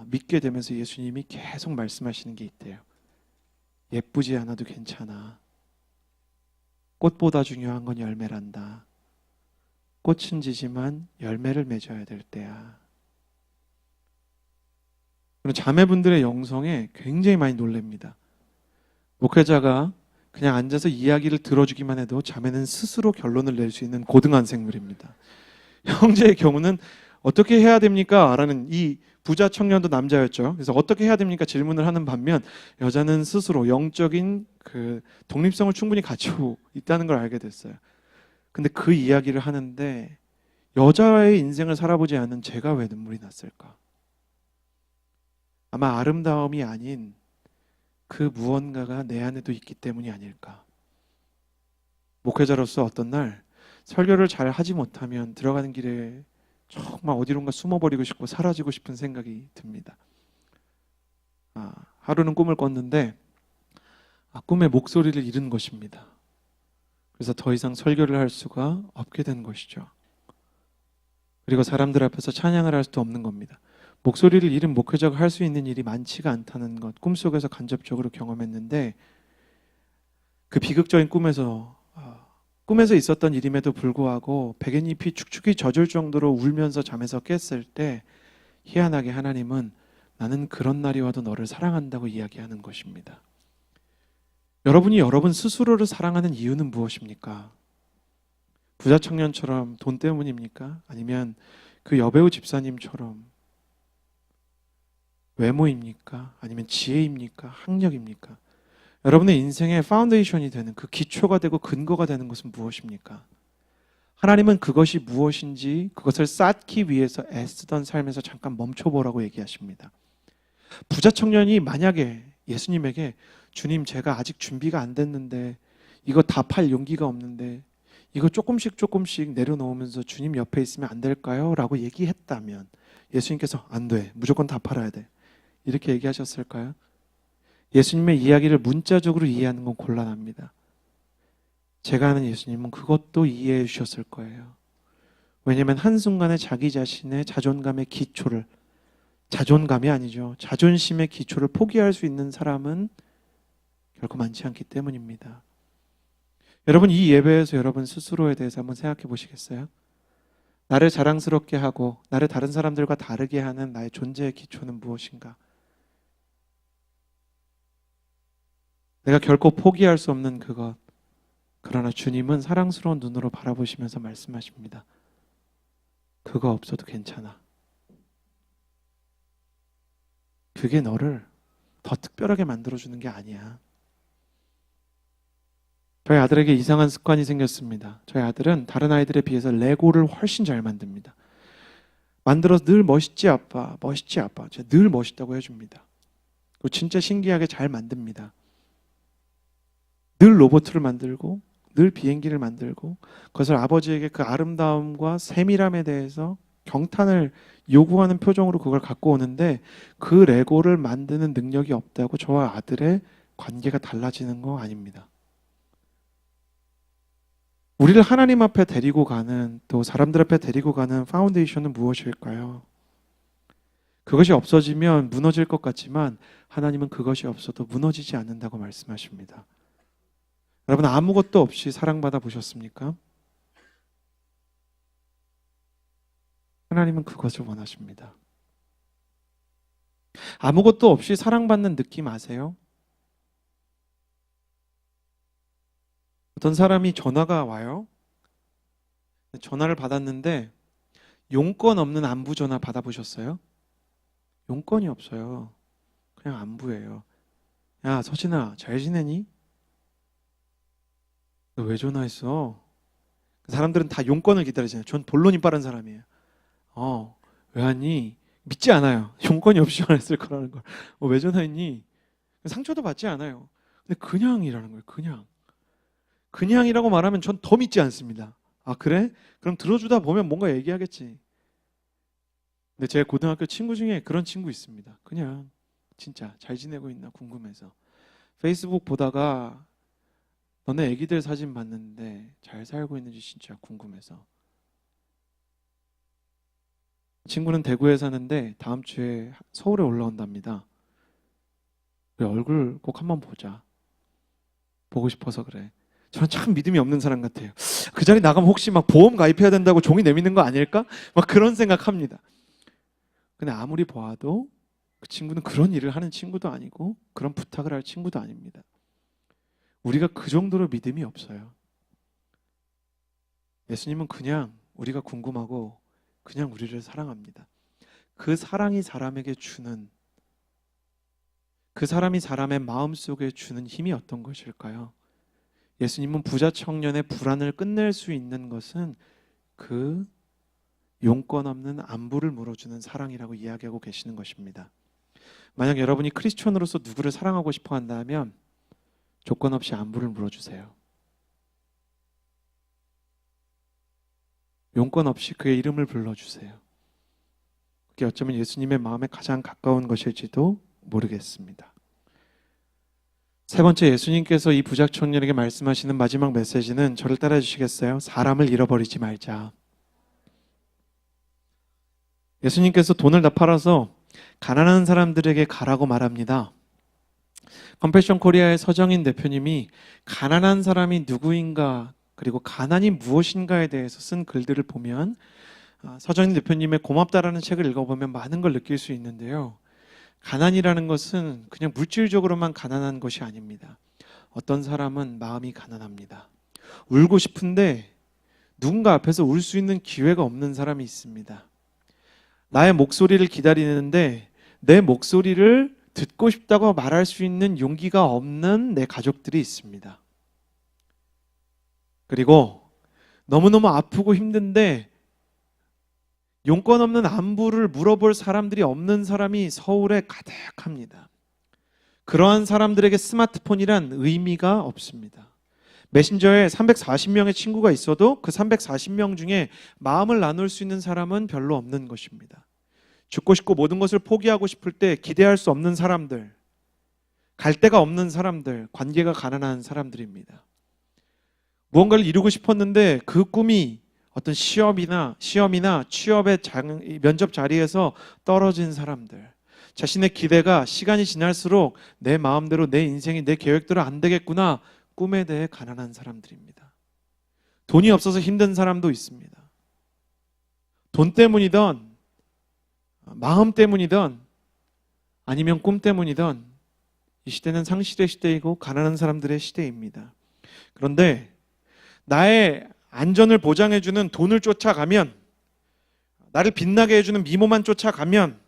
믿게 되면서 예수님이 계속 말씀하시는 게 있대요. 예쁘지 않아도 괜찮아. 꽃보다 중요한 건 열매란다. 꽃은 지지만 열매를 맺어야 될 때야. 자매분들의 영성에 굉장히 많이 놀랍니다. 목회자가 그냥 앉아서 이야기를 들어주기만 해도 자매는 스스로 결론을 낼 수 있는 고등한 생물입니다. 형제의 경우는 어떻게 해야 됩니까? 라는 이 부자 청년도 남자였죠. 그래서 어떻게 해야 됩니까? 질문을 하는 반면 여자는 스스로 영적인 그 독립성을 충분히 가지고 있다는 걸 알게 됐어요. 근데 그 이야기를 하는데 여자의 인생을 살아보지 않은 제가 왜 눈물이 났을까? 아마 아름다움이 아닌 그 무언가가 내 안에도 있기 때문이 아닐까. 목회자로서 어떤 날 설교를 잘 하지 못하면 들어가는 길에 정말 어디론가 숨어버리고 싶고 사라지고 싶은 생각이 듭니다. 하루는 꿈을 꿨는데 꿈의 목소리를 잃은 것입니다. 그래서 더 이상 설교를 할 수가 없게 된 것이죠. 그리고 사람들 앞에서 찬양을 할 수도 없는 겁니다. 목소리를 잃은 목회자가 할 수 있는 일이 많지가 않다는 것 꿈속에서 간접적으로 경험했는데 그 비극적인 꿈에서 있었던 일임에도 불구하고 백엔잎이 축축이 젖을 정도로 울면서 잠에서 깼을 때 희한하게 하나님은 나는 그런 날이 와도 너를 사랑한다고 이야기하는 것입니다. 여러분이 여러분 스스로를 사랑하는 이유는 무엇입니까? 부자 청년처럼 돈 때문입니까? 아니면 그 여배우 집사님처럼 외모입니까? 아니면 지혜입니까? 학력입니까? 여러분의 인생의 파운데이션이 되는 그 기초가 되고 근거가 되는 것은 무엇입니까? 하나님은 그것이 무엇인지 그것을 쌓기 위해서 애쓰던 삶에서 잠깐 멈춰보라고 얘기하십니다. 부자 청년이 만약에 예수님에게 주님, 제가 아직 준비가 안 됐는데, 이거 다 팔 용기가 없는데, 이거 조금씩 내려놓으면서 주님 옆에 있으면 안 될까요? 라고 얘기했다면 예수님께서 안 돼, 무조건 다 팔아야 돼, 이렇게 얘기하셨을까요? 예수님의 이야기를 문자적으로 이해하는 건 곤란합니다. 제가 아는 예수님은 그것도 이해해 주셨을 거예요. 왜냐하면 한순간에 자기 자신의 자존감의 기초를, 자존감이 아니죠, 자존심의 기초를 포기할 수 있는 사람은 결코 많지 않기 때문입니다. 여러분, 이 예배에서 여러분 스스로에 대해서 한번 생각해 보시겠어요? 나를 자랑스럽게 하고 나를 다른 사람들과 다르게 하는 나의 존재의 기초는 무엇인가? 내가 결코 포기할 수 없는 그것. 그러나 주님은 사랑스러운 눈으로 바라보시면서 말씀하십니다. 그거 없어도 괜찮아. 그게 너를 더 특별하게 만들어주는 게 아니야. 저희 아들에게 이상한 습관이 생겼습니다. 저희 아들은 다른 아이들에 비해서 레고를 훨씬 잘 만듭니다. 만들어서 늘 멋있지 아빠, 멋있지 아빠, 제가 늘 멋있다고 해줍니다. 그리고 진짜 신기하게 잘 만듭니다. 늘 로봇을 만들고 늘 비행기를 만들고, 그것을 아버지에게 그 아름다움과 세밀함에 대해서 경탄을 요구하는 표정으로 그걸 갖고 오는데, 그 레고를 만드는 능력이 없다고 저와 아들의 관계가 달라지는 거 아닙니다. 우리를 하나님 앞에 데리고 가는, 또 사람들 앞에 데리고 가는 파운데이션은 무엇일까요? 그것이 없어지면 무너질 것 같지만 하나님은 그것이 없어도 무너지지 않는다고 말씀하십니다. 여러분, 아무것도 없이 사랑받아 보셨습니까? 하나님은 그것을 원하십니다. 아무것도 없이 사랑받는 느낌 아세요? 어떤 사람이 전화가 와요. 전화를 받았는데 용건 없는 안부 전화 받아보셨어요? 용건이 없어요. 그냥 안부예요. 야, 서진아, 잘 지내니? 너 왜 전화했어? 사람들은 다 용건을 기다리잖아요. 전 본론이 빠른 사람이에요. 왜 왔니? 믿지 않아요. 용건이 없이 전화했을 거라는 걸. 왜 전화했니? 상처도 받지 않아요. 근데 그냥이라는 거예요. 그냥. 그냥이라고 말하면 전 더 믿지 않습니다. 아, 그래? 그럼 들어주다 보면 뭔가 얘기하겠지. 근데 제 고등학교 친구 중에 그런 친구 있습니다. 그냥 진짜 잘 지내고 있나 궁금해서 페이스북 보다가 너네 애기들 사진 봤는데 잘 살고 있는지 진짜 궁금해서. 친구는 대구에 사는데 다음 주에 서울에 올라온답니다. 우리 얼굴 꼭 한번 보자. 보고 싶어서 그래. 저는 참 믿음이 없는 사람 같아요. 그 자리 나가면 혹시 막 보험 가입해야 된다고 종이 내미는 거 아닐까? 막 그런 생각합니다. 근데 아무리 보아도 그 친구는 그런 일을 하는 친구도 아니고 그런 부탁을 할 친구도 아닙니다. 우리가 그 정도로 믿음이 없어요. 예수님은 그냥 우리가 궁금하고 그냥 우리를 사랑합니다. 그 사랑이 사람에게 주는, 그 사람이 사람의 마음속에 주는 힘이 어떤 것일까요? 예수님은 부자 청년의 불안을 끝낼 수 있는 것은 그 용건 없는 안부를 물어주는 사랑이라고 이야기하고 계시는 것입니다. 만약 여러분이 크리스천으로서 누구를 사랑하고 싶어 한다면 조건 없이 안부를 물어주세요. 용건 없이 그의 이름을 불러주세요. 그게 어쩌면 예수님의 마음에 가장 가까운 것일지도 모르겠습니다. 세 번째, 예수님께서 이 부자 청년에게 말씀하시는 마지막 메시지는, 저를 따라 주시겠어요? 사람을 잃어버리지 말자. 예수님께서 돈을 다 팔아서 가난한 사람들에게 가라고 말합니다. 컴패션 코리아의 서정인 대표님이 가난한 사람이 누구인가, 그리고 가난이 무엇인가에 대해서 쓴 글들을 보면, 서정인 대표님의 고맙다라는 책을 읽어보면 많은 걸 느낄 수 있는데요. 가난이라는 것은 그냥 물질적으로만 가난한 것이 아닙니다. 어떤 사람은 마음이 가난합니다. 울고 싶은데 누군가 앞에서 울 수 있는 기회가 없는 사람이 있습니다. 나의 목소리를 기다리는데 내 목소리를 듣고 싶다고 말할 수 있는 용기가 없는 내 가족들이 있습니다. 그리고 너무너무 아프고 힘든데 용건 없는 안부를 물어볼 사람들이 없는 사람이 서울에 가득합니다. 그러한 사람들에게 스마트폰이란 의미가 없습니다. 메신저에 340명의 친구가 있어도 그 340명 중에 마음을 나눌 수 있는 사람은 별로 없는 것입니다. 죽고 싶고 모든 것을 포기하고 싶을 때 기대할 수 없는 사람들, 갈 데가 없는 사람들, 관계가 가난한 사람들입니다. 무언가를 이루고 싶었는데 그 꿈이 어떤 시험이나 취업의 면접 자리에서 떨어진 사람들, 자신의 기대가 시간이 지날수록 내 마음대로 내 인생이 내 계획대로 안 되겠구나, 꿈에 대해 가난한 사람들입니다. 돈이 없어서 힘든 사람도 있습니다. 돈 때문이든 마음 때문이든 아니면 꿈 때문이든 이 시대는 상실의 시대이고 가난한 사람들의 시대입니다. 그런데 나의 안전을 보장해주는 돈을 쫓아가면, 나를 빛나게 해주는 미모만 쫓아가면,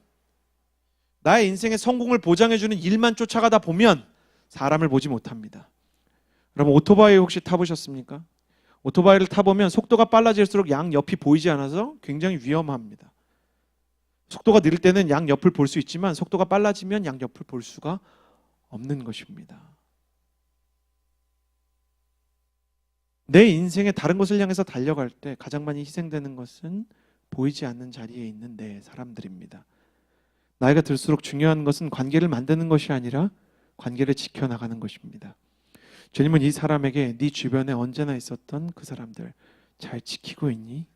나의 인생의 성공을 보장해주는 일만 쫓아가다 보면 사람을 보지 못합니다. 여러분, 오토바이 혹시 타보셨습니까? 오토바이를 타보면 속도가 빨라질수록 양옆이 보이지 않아서 굉장히 위험합니다. 속도가 느릴 때는 양옆을 볼 수 있지만 속도가 빨라지면 양옆을 볼 수가 없는 것입니다. 내 인생의 다른 것을 향해서 달려갈 때 가장 많이 희생되는 것은 보이지 않는 자리에 있는 내 사람들입니다. 나이가 들수록 중요한 것은 관계를 만드는 것이 아니라 관계를 지켜나가는 것입니다. 주님은 이 사람에게 네 주변에 언제나 있었던 그 사람들 잘 지키고 있니?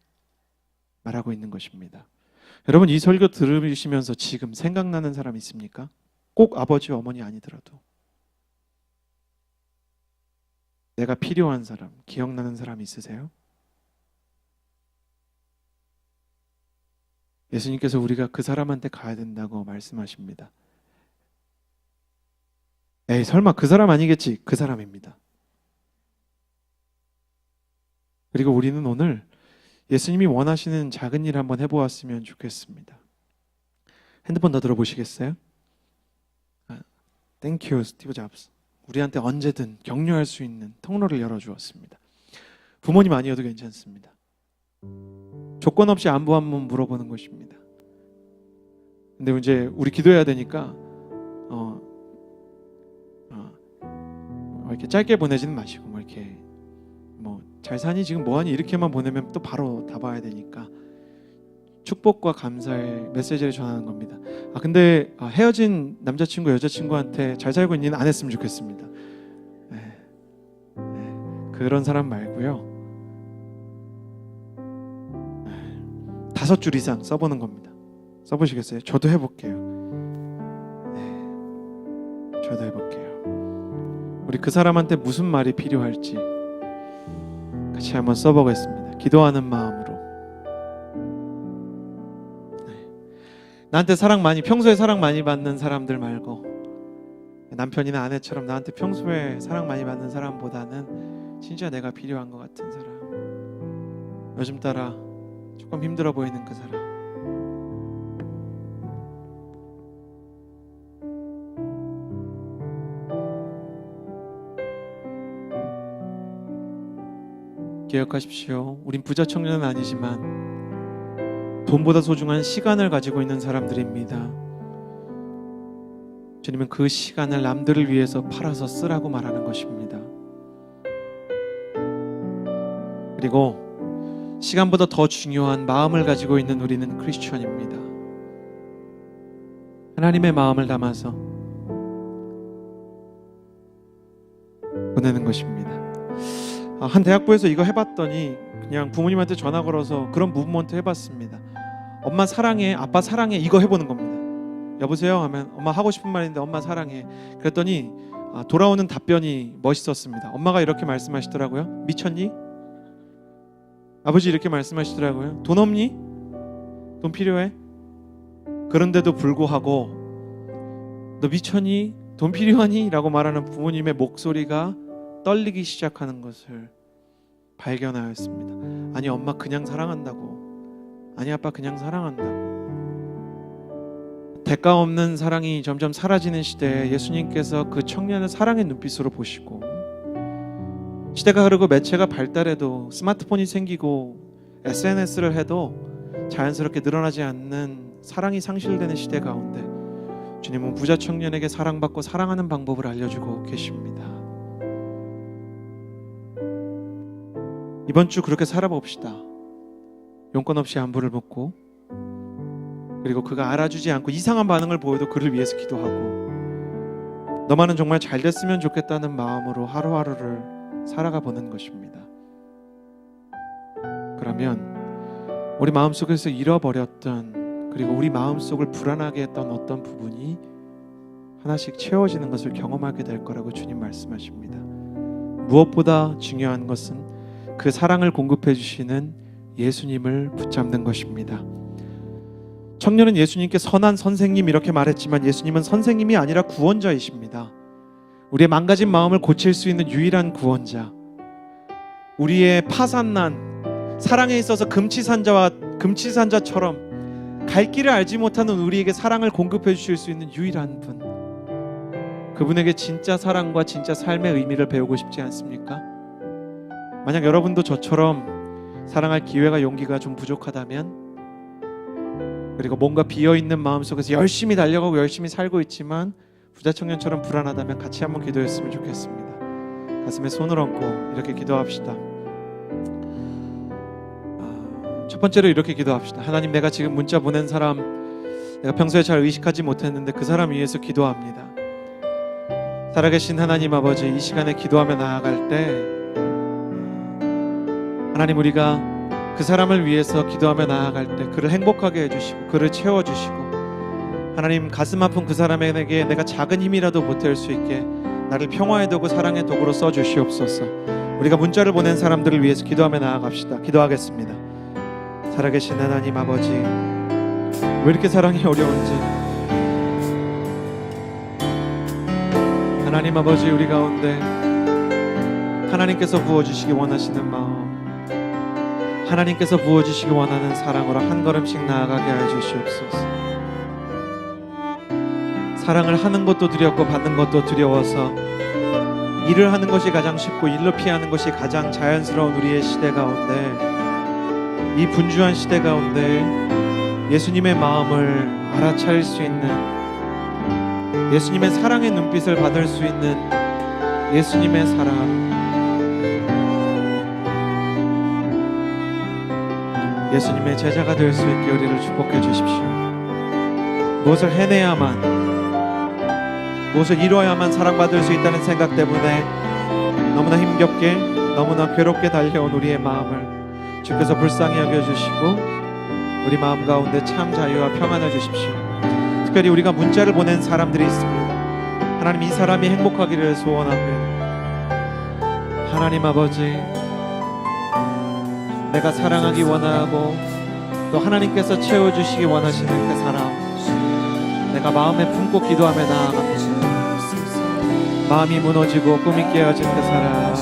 말하고 있는 것입니다. 여러분, 이 설교 들으시면서 지금 생각나는 사람 있습니까? 꼭 아버지, 어머니 아니더라도 내가 필요한 사람, 기억나는 사람 있으세요? 예수님께서 우리가 그 사람한테 가야 된다고 말씀하십니다. 에이, 설마 그 사람 아니겠지? 그 사람입니다. 그리고 우리는 오늘 예수님이 원하시는 작은 일 한번 해보았으면 좋겠습니다. 핸드폰 더 들어보시겠어요? Thank you, 스티브 잡스. 우리한테 언제든 격려할 수 있는 통로를 열어주었습니다. 부모님 아니어도 괜찮습니다. 조건 없이 안부 한번 물어보는 것입니다. 근데 이제 우리 기도해야 되니까 이렇게 짧게 보내지는 마시고 이렇게 잘 사니 지금 뭐하니 이렇게만 보내면 또 바로 다 봐야 되니까 축복과 감사의 메시지를 전하는 겁니다. 근데 헤어진 남자친구 여자친구한테 잘 살고 있니는 안 했으면 좋겠습니다. 네. 그런 사람 말고요. 5줄 이상 써보는 겁니다. 써보시겠어요? 저도 해볼게요. 저도 해볼게요. 우리 그 사람한테 무슨 말이 필요할지 같이 한번 써보겠습니다. 기도하는 마음으로. 나한테 평소에 사랑 많이 받는 사람들 말고, 남편이나 아내처럼 나한테 평소에 사랑 많이 받는 사람보다는 진짜 내가 필요한 것 같은 사람, 요즘 따라 조금 힘들어 보이는 그 사람, 기억하십시오. 우린 부자 청년은 아니지만 돈보다 소중한 시간을 가지고 있는 사람들입니다. 주님은 그 시간을 남들을 위해서 팔아서 쓰라고 말하는 것입니다. 그리고 시간보다 더 중요한 마음을 가지고 있는 우리는 크리스천입니다. 하나님의 마음을 담아서 보내는 것입니다. 한 대학부에서 이거 해봤더니 그냥 부모님한테 전화 걸어서 그런 무브먼트 해봤습니다. 엄마 사랑해, 아빠 사랑해, 이거 해보는 겁니다. 여보세요? 하면 엄마 하고 싶은 말인데 엄마 사랑해. 그랬더니 돌아오는 답변이 멋있었습니다. 엄마가 이렇게 말씀하시더라고요. 미쳤니? 아버지 이렇게 말씀하시더라고요. 돈 없니? 돈 필요해? 그런데도 불구하고 너 미쳤니? 돈 필요하니? 라고 말하는 부모님의 목소리가 떨리기 시작하는 것을 발견하였습니다. 아니 엄마 그냥 사랑한다고, 아니 아빠 그냥 사랑한다고. 대가 없는 사랑이 점점 사라지는 시대에 예수님께서 그 청년을 사랑의 눈빛으로 보시고, 시대가 흐르고 매체가 발달해도 스마트폰이 생기고 SNS를 해도 자연스럽게 늘어나지 않는 사랑이 상실되는 시대 가운데 주님은 부자 청년에게 사랑받고 사랑하는 방법을 알려주고 계십니다. 이번 주 그렇게 살아봅시다. 용건 없이 안부를 묻고, 그리고 그가 알아주지 않고 이상한 반응을 보여도 그를 위해서 기도하고, 너만은 정말 잘 됐으면 좋겠다는 마음으로 하루하루를 살아가 보는 것입니다. 그러면 우리 마음속에서 잃어버렸던, 그리고 우리 마음속을 불안하게 했던 어떤 부분이 하나씩 채워지는 것을 경험하게 될 거라고 주님 말씀하십니다. 무엇보다 중요한 것은 그 사랑을 공급해 주시는 예수님을 붙잡는 것입니다. 청년은 예수님께 선한 선생님 이렇게 말했지만 예수님은 선생님이 아니라 구원자이십니다. 우리의 망가진 마음을 고칠 수 있는 유일한 구원자, 우리의 파산난 사랑에 있어서 금치산자처럼 갈 길을 알지 못하는 우리에게 사랑을 공급해 주실 수 있는 유일한 분, 그분에게 진짜 사랑과 진짜 삶의 의미를 배우고 싶지 않습니까? 만약 여러분도 저처럼 사랑할 기회가 용기가 좀 부족하다면, 그리고 뭔가 비어있는 마음속에서 열심히 달려가고 열심히 살고 있지만 부자 청년처럼 불안하다면 같이 한번 기도했으면 좋겠습니다. 가슴에 손을 얹고 이렇게 기도합시다. 첫 번째로 이렇게 기도합시다. 하나님, 내가 지금 문자 보낸 사람, 내가 평소에 잘 의식하지 못했는데 그 사람 위해서 기도합니다. 살아계신 하나님 아버지, 이 시간에 기도하며 나아갈 때 하나님, 우리가 그 사람을 위해서 기도하며 나아갈 때 그를 행복하게 해주시고 그를 채워주시고, 하나님, 가슴 아픈 그 사람에게 내가 작은 힘이라도 보탤 수 있게 나를 평화의 도구, 사랑의 도구로 써주시옵소서. 우리가 문자를 보낸 사람들을 위해서 기도하며 나아갑시다. 기도하겠습니다. 살아계신 하나님 아버지, 왜 이렇게 사랑이 어려운지, 하나님 아버지, 우리 가운데 하나님께서 부어주시기 원하시는 마음, 하나님께서 부어주시기 원하는 사랑으로 한 걸음씩 나아가게 하여 주시옵소서. 사랑을 하는 것도 두렵고 받는 것도 두려워서 일을 하는 것이 가장 쉽고 일로 피하는 것이 가장 자연스러운 우리의 시대 가운데, 이 분주한 시대 가운데 예수님의 마음을 알아차릴 수 있는, 예수님의 사랑의 눈빛을 받을 수 있는 예수님의 사랑, 예수님의 제자가 될 수 있게 우리를 축복해 주십시오. 무엇을 해내야만, 무엇을 이루어야만 사랑받을 수 있다는 생각 때문에 너무나 힘겹게, 너무나 괴롭게 달려온 우리의 마음을 주께서 불쌍히 여겨주시고 우리 마음 가운데 참 자유와 평안을 주십시오. 특별히 우리가 문자를 보낸 사람들이 있습니다. 하나님, 이 사람이 행복하기를 소원합니다. 하나님 아버지, 내가 사랑하기 원하고 또 하나님께서 채워주시기 원하시는 그 사람, 내가 마음에 품고 기도하며 나아갑니다. 마음이 무너지고 꿈이 깨어진 그 사람,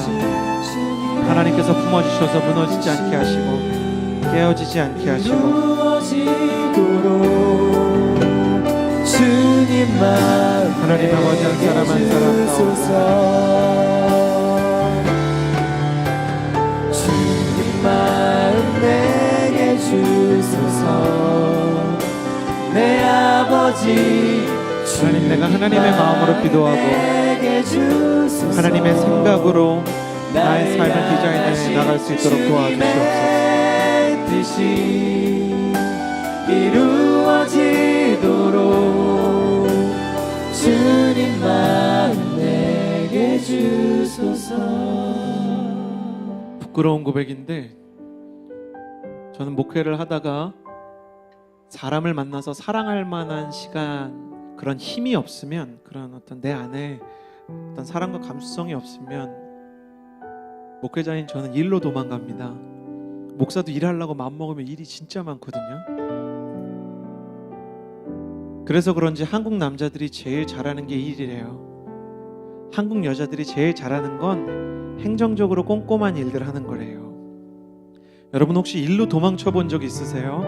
하나님께서 품어주셔서 무너지지 않게 하시고 깨어지지 않게 하시고, 하나님 아버지, 한 사람 한 사람 마음 내게 주소서. 내 아버지, 하나님, 내가 하나님의 마음으로 기도하고 하나님의 생각으로 나의 삶을 디자인해 나갈 수 있도록 도와주시옵소서. 뜻이 이루어지도록 주님만 내게 주소서. 부끄러운 고백인데, 저는 목회를 하다가 사람을 만나서 사랑할 만한 시간, 그런 힘이 없으면, 그런 어떤 내 안에 어떤 사랑과 감수성이 없으면 목회자인 저는 일로 도망갑니다. 목사도 일하려고 마음먹으면 일이 진짜 많거든요. 그래서 그런지 한국 남자들이 제일 잘하는 게 일이래요. 한국 여자들이 제일 잘하는 건 행정적으로 꼼꼼한 일들 하는 거래요. 여러분, 혹시 일로 도망쳐 본 적 있으세요?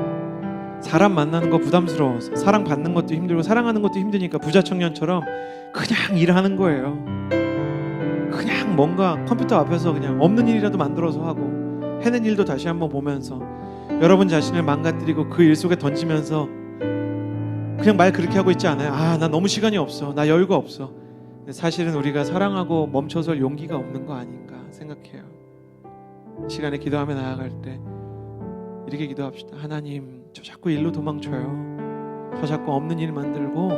사람 만나는 거 부담스러워서, 사랑받는 것도 힘들고 사랑하는 것도 힘드니까 부자 청년처럼 그냥 일하는 거예요. 그냥 뭔가 컴퓨터 앞에서 그냥 없는 일이라도 만들어서 하고, 해낸 일도 다시 한번 보면서 여러분 자신을 망가뜨리고 그 일 속에 던지면서 그냥 말 그렇게 하고 있지 않아요? 아, 나 너무 시간이 없어, 나 여유가 없어. 근데 사실은 우리가 사랑하고 멈춰설 용기가 없는 거 아닌가 생각해요. 이 시간에 기도하며 나아갈 때 이렇게 기도합시다. 하나님, 저 자꾸 일로 도망쳐요. 저 자꾸 없는 일 만들고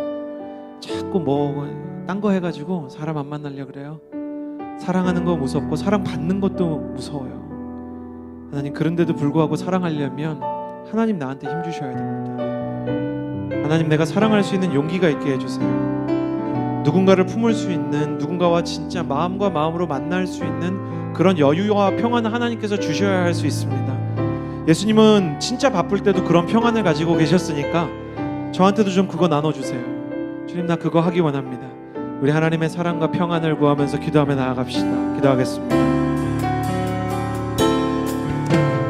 자꾸 뭐 딴 거 해가지고 사람 안 만나려고 그래요. 사랑하는 거 무섭고 사랑 받는 것도 무서워요. 하나님, 그런데도 불구하고 사랑하려면 하나님 나한테 힘 주셔야 됩니다. 하나님, 내가 사랑할 수 있는 용기가 있게 해주세요. 누군가를 품을 수 있는, 누군가와 진짜 마음과 마음으로 만날 수 있는 그런 여유와 평안을 하나님께서 주셔야 할 수 있습니다. 예수님은 진짜 바쁠 때도 그런 평안을 가지고 계셨으니까 저한테도 좀 그거 나눠주세요. 주님, 나 그거 하기 원합니다. 우리 하나님의 사랑과 평안을 구하면서 기도하며 나아갑시다. 기도하겠습니다.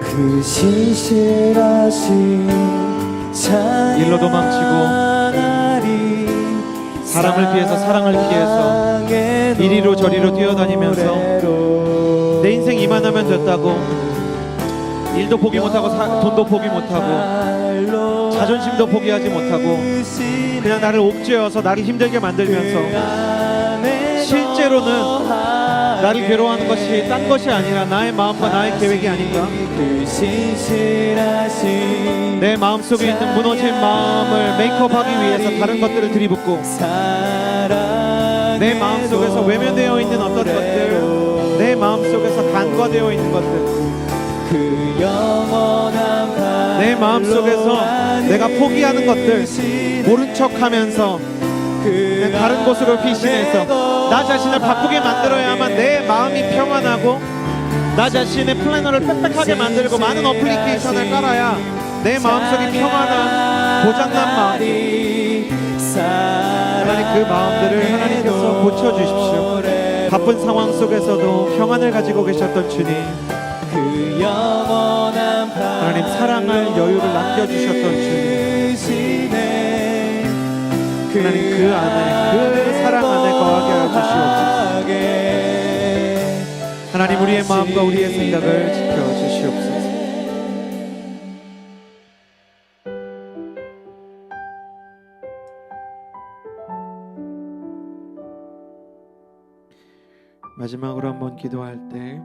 그 신실하신 일로 도망치고 사람을 피해서 사랑을 피해서 이리로 저리로 뛰어다니면서 내 인생 이만하면 됐다고, 일도 포기 못하고 돈도 포기 못하고 자존심도 포기하지 못하고 그냥 나를 옥죄어서 나를 힘들게 만들면서 실제로는 나를 괴로워하는 것이 딴 것이 아니라 나의 마음과 나의 계획이 아닌가? 내 마음속에 있는 무너진 마음을 메이크업하기 위해서 다른 것들을 들이붓고 내 마음속에서 외면되어 있는 어떤 것들, 내 마음속에서 간과되어 있는 것들, 내 마음속에서 내가 포기하는 것들 모른 척하면서 그냥 다른 곳으로 피신해서 나 자신을 바쁘게 만들어야만 내 마음이 평안하고 나 자신의 플래너를 빽빽하게 만들고 많은 어플리케이션을 깔아야 내 마음속이 평안한 고장난 마음, 하나님, 그 마음들을 하나님께서 고쳐주십시오. 바쁜 상황 속에서도 평안을 가지고 계셨던 주님, 하나님, 사랑할 여유를 남겨주셨던 주님, 하나님, 그 안에, 그 사랑 안에 거하게 하여 주시옵소서. 하나님, 우리의 마음과 우리의 생각을 지켜주시옵소서. 마지막으로 한번 기도할 때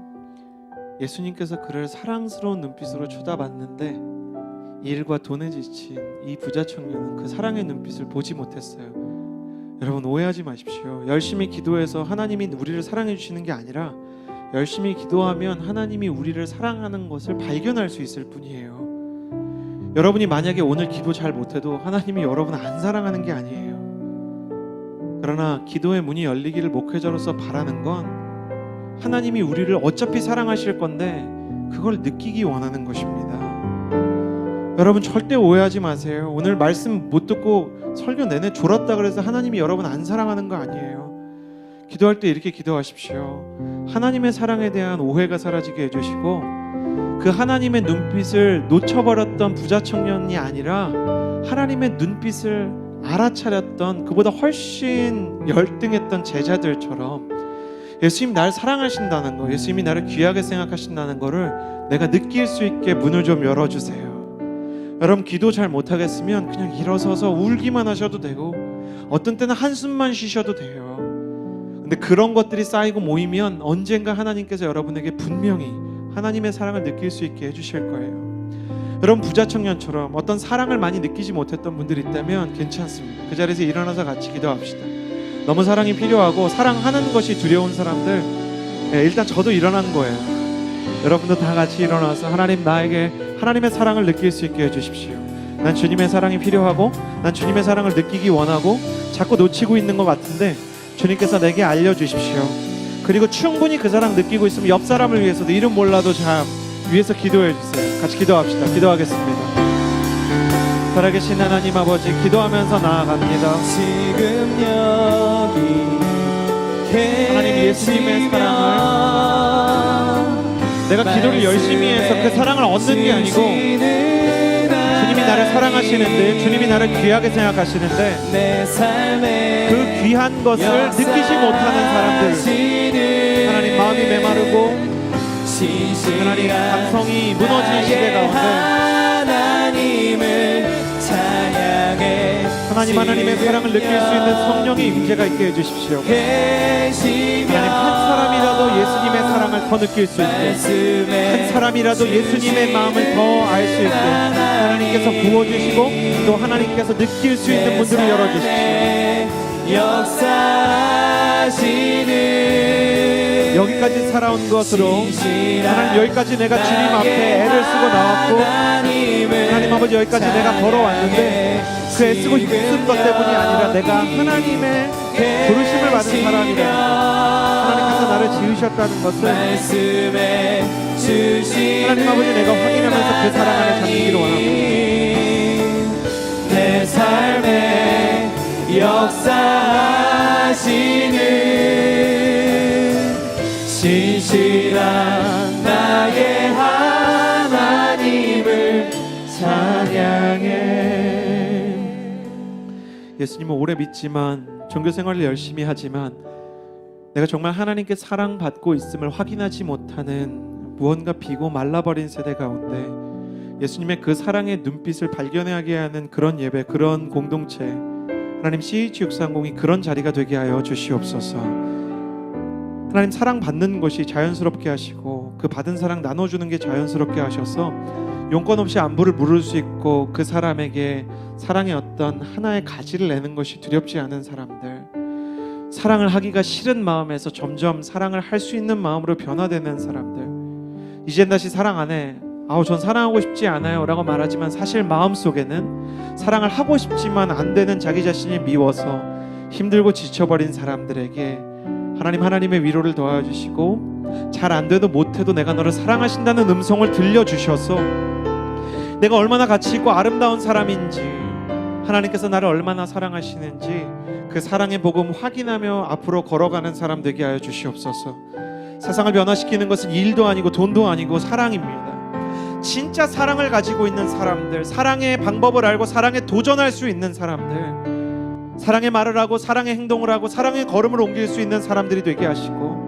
예수님께서 그를 사랑스러운 눈빛으로 쳐다봤는데 일과 돈에 지친 이 부자 청년은 그 사랑의 눈빛을 보지 못했어요. 여러분, 오해하지 마십시오. 열심히 기도해서 하나님이 우리를 사랑해 주시는 게 아니라 열심히 기도하면 하나님이 우리를 사랑하는 것을 발견할 수 있을 뿐이에요. 여러분이 만약에 오늘 기도 잘 못해도 하나님이 여러분 안 사랑하는 게 아니에요. 그러나 기도의 문이 열리기를 목회자로서 바라는 건 하나님이 우리를 어차피 사랑하실 건데 그걸 느끼기 원하는 것입니다. 여러분, 절대 오해하지 마세요. 오늘 말씀 못 듣고 설교 내내 졸았다 그래서 하나님이 여러분 안 사랑하는 거 아니에요. 기도할 때 이렇게 기도하십시오. 하나님의 사랑에 대한 오해가 사라지게 해주시고 그 하나님의 눈빛을 놓쳐버렸던 부자 청년이 아니라 하나님의 눈빛을 알아차렸던 그보다 훨씬 열등했던 제자들처럼 예수님이 나를 사랑하신다는 거, 예수님이 나를 귀하게 생각하신다는 거를 내가 느낄 수 있게 문을 좀 열어주세요. 여러분, 기도 잘 못하겠으면 그냥 일어서서 울기만 하셔도 되고 어떤 때는 한숨만 쉬셔도 돼요. 근데 그런 것들이 쌓이고 모이면 언젠가 하나님께서 여러분에게 분명히 하나님의 사랑을 느낄 수 있게 해주실 거예요. 여러분, 부자 청년처럼 어떤 사랑을 많이 느끼지 못했던 분들이 있다면 괜찮습니다. 그 자리에서 일어나서 같이 기도합시다. 너무 사랑이 필요하고 사랑하는 것이 두려운 사람들, 일단 저도 일어난 거예요. 여러분도 다 같이 일어나서 하나님, 나에게 하나님의 사랑을 느낄 수 있게 해주십시오. 난 주님의 사랑이 필요하고 난 주님의 사랑을 느끼기 원하고 자꾸 놓치고 있는 것 같은데 주님께서 내게 알려주십시오. 그리고 충분히 그 사랑 느끼고 있으면 옆 사람을 위해서도 이름 몰라도 참 위해서 기도해 주세요. 같이 기도합시다. 기도하겠습니다. 살아계신 하나님 아버지, 기도하면서 나아갑니다. 지금 여기 하나님, 예수님의 사랑을 내가 기도를 열심히 해서 그 사랑을 얻는 게 아니고 주님이 나를 사랑하시는데, 주님이 나를 귀하게 생각하시는데 그 귀한 것을 느끼지 못하는 사람들, 하나님, 마음이 메마르고 하나님, 감성이 무너진 시대 가운데 하나님의 사랑을 느낄 수 있는 성령의 임재가 있게 해주십시오. 하나님, 한 사람이라도 예수님의 사랑을 더 느낄 수 있게, 한 사람이라도 예수님의 마음을 더 알 수 있게 하나님께서 부어주시고 또 하나님께서 느낄 수 있는 문들을 열어주십시오. 여기까지 살아온 것으로 하나님, 여기까지 내가 주님 앞에 애를 쓰고 나왔고 하나님 아버지, 여기까지 내가 걸어왔는데 그 애쓰고 힘쓴 것 때문이 아니라 내가 하나님의 부르심을 받은 사람이라 하나님께서 나를 지으셨다는 것을 하나님 아버지, 내가 확인하면서 그 사랑 안에 잠기기를 원합니다. 내 삶에 역사하시는 진실한 나의 하나님을 찬양해. 예수님을 오래 믿지만 종교 생활을 열심히 하지만 내가 정말 하나님께 사랑받고 있음을 확인하지 못하는 무언가 비고 말라버린 세대 가운데 예수님의 그 사랑의 눈빛을 발견하게 하는 그런 예배, 그런 공동체, 하나님 CH630이 그런 자리가 되게 하여 주시옵소서. 하나님, 사랑받는 것이 자연스럽게 하시고 그 받은 사랑 나눠주는 게 자연스럽게 하셔서 용건 없이 안부를 물을 수 있고 그 사람에게 사랑의 어떤 하나의 가지를 내는 것이 두렵지 않은 사람들, 사랑을 하기가 싫은 마음에서 점점 사랑을 할 수 있는 마음으로 변화되는 사람들, 이젠 다시 사랑 안 해, 전 사랑하고 싶지 않아요 라고 말하지만 사실 마음속에는 사랑을 하고 싶지만 안 되는 자기 자신이 미워서 힘들고 지쳐버린 사람들에게 하나님의 위로를 더하여 주시고 잘 안 돼도 못해도 내가 너를 사랑하신다는 음성을 들려주셔서 내가 얼마나 가치 있고 아름다운 사람인지, 하나님께서 나를 얼마나 사랑하시는지 그 사랑의 복음 확인하며 앞으로 걸어가는 사람 되게 하여 주시옵소서. 세상을 변화시키는 것은 일도 아니고 돈도 아니고 사랑입니다. 진짜 사랑을 가지고 있는 사람들, 사랑의 방법을 알고 사랑에 도전할 수 있는 사람들, 사랑의 말을 하고 사랑의 행동을 하고 사랑의 걸음을 옮길 수 있는 사람들이 되게 하시고,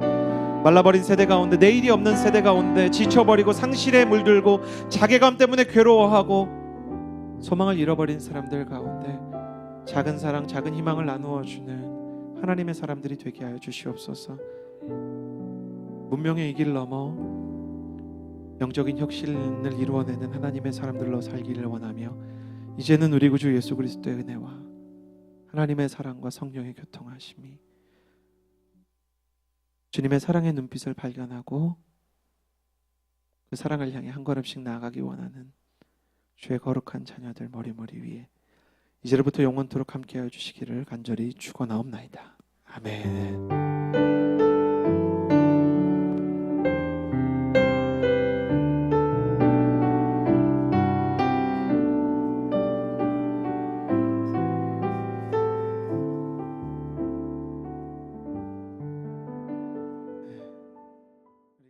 말라버린 세대 가운데, 내일이 없는 세대 가운데 지쳐버리고 상실에 물들고 자괴감 때문에 괴로워하고 소망을 잃어버린 사람들 가운데 작은 사랑, 작은 희망을 나누어주는 하나님의 사람들이 되게 하여 주시옵소서. 문명의 이 길 넘어 영적인 혁신을 이루어내는 하나님의 사람들로 살기를 원하며, 이제는 우리 구주 예수 그리스도의 은혜와 하나님의 사랑과 성령의 교통하심이, 주님의 사랑의 눈빛을 발견하고 그 사랑을 향해 한 걸음씩 나아가기 원하는 주의 거룩한 자녀들 머리머리 위에 이제로부터 영원토록 함께하여 주시기를 간절히 축원하옵나이다. 아멘.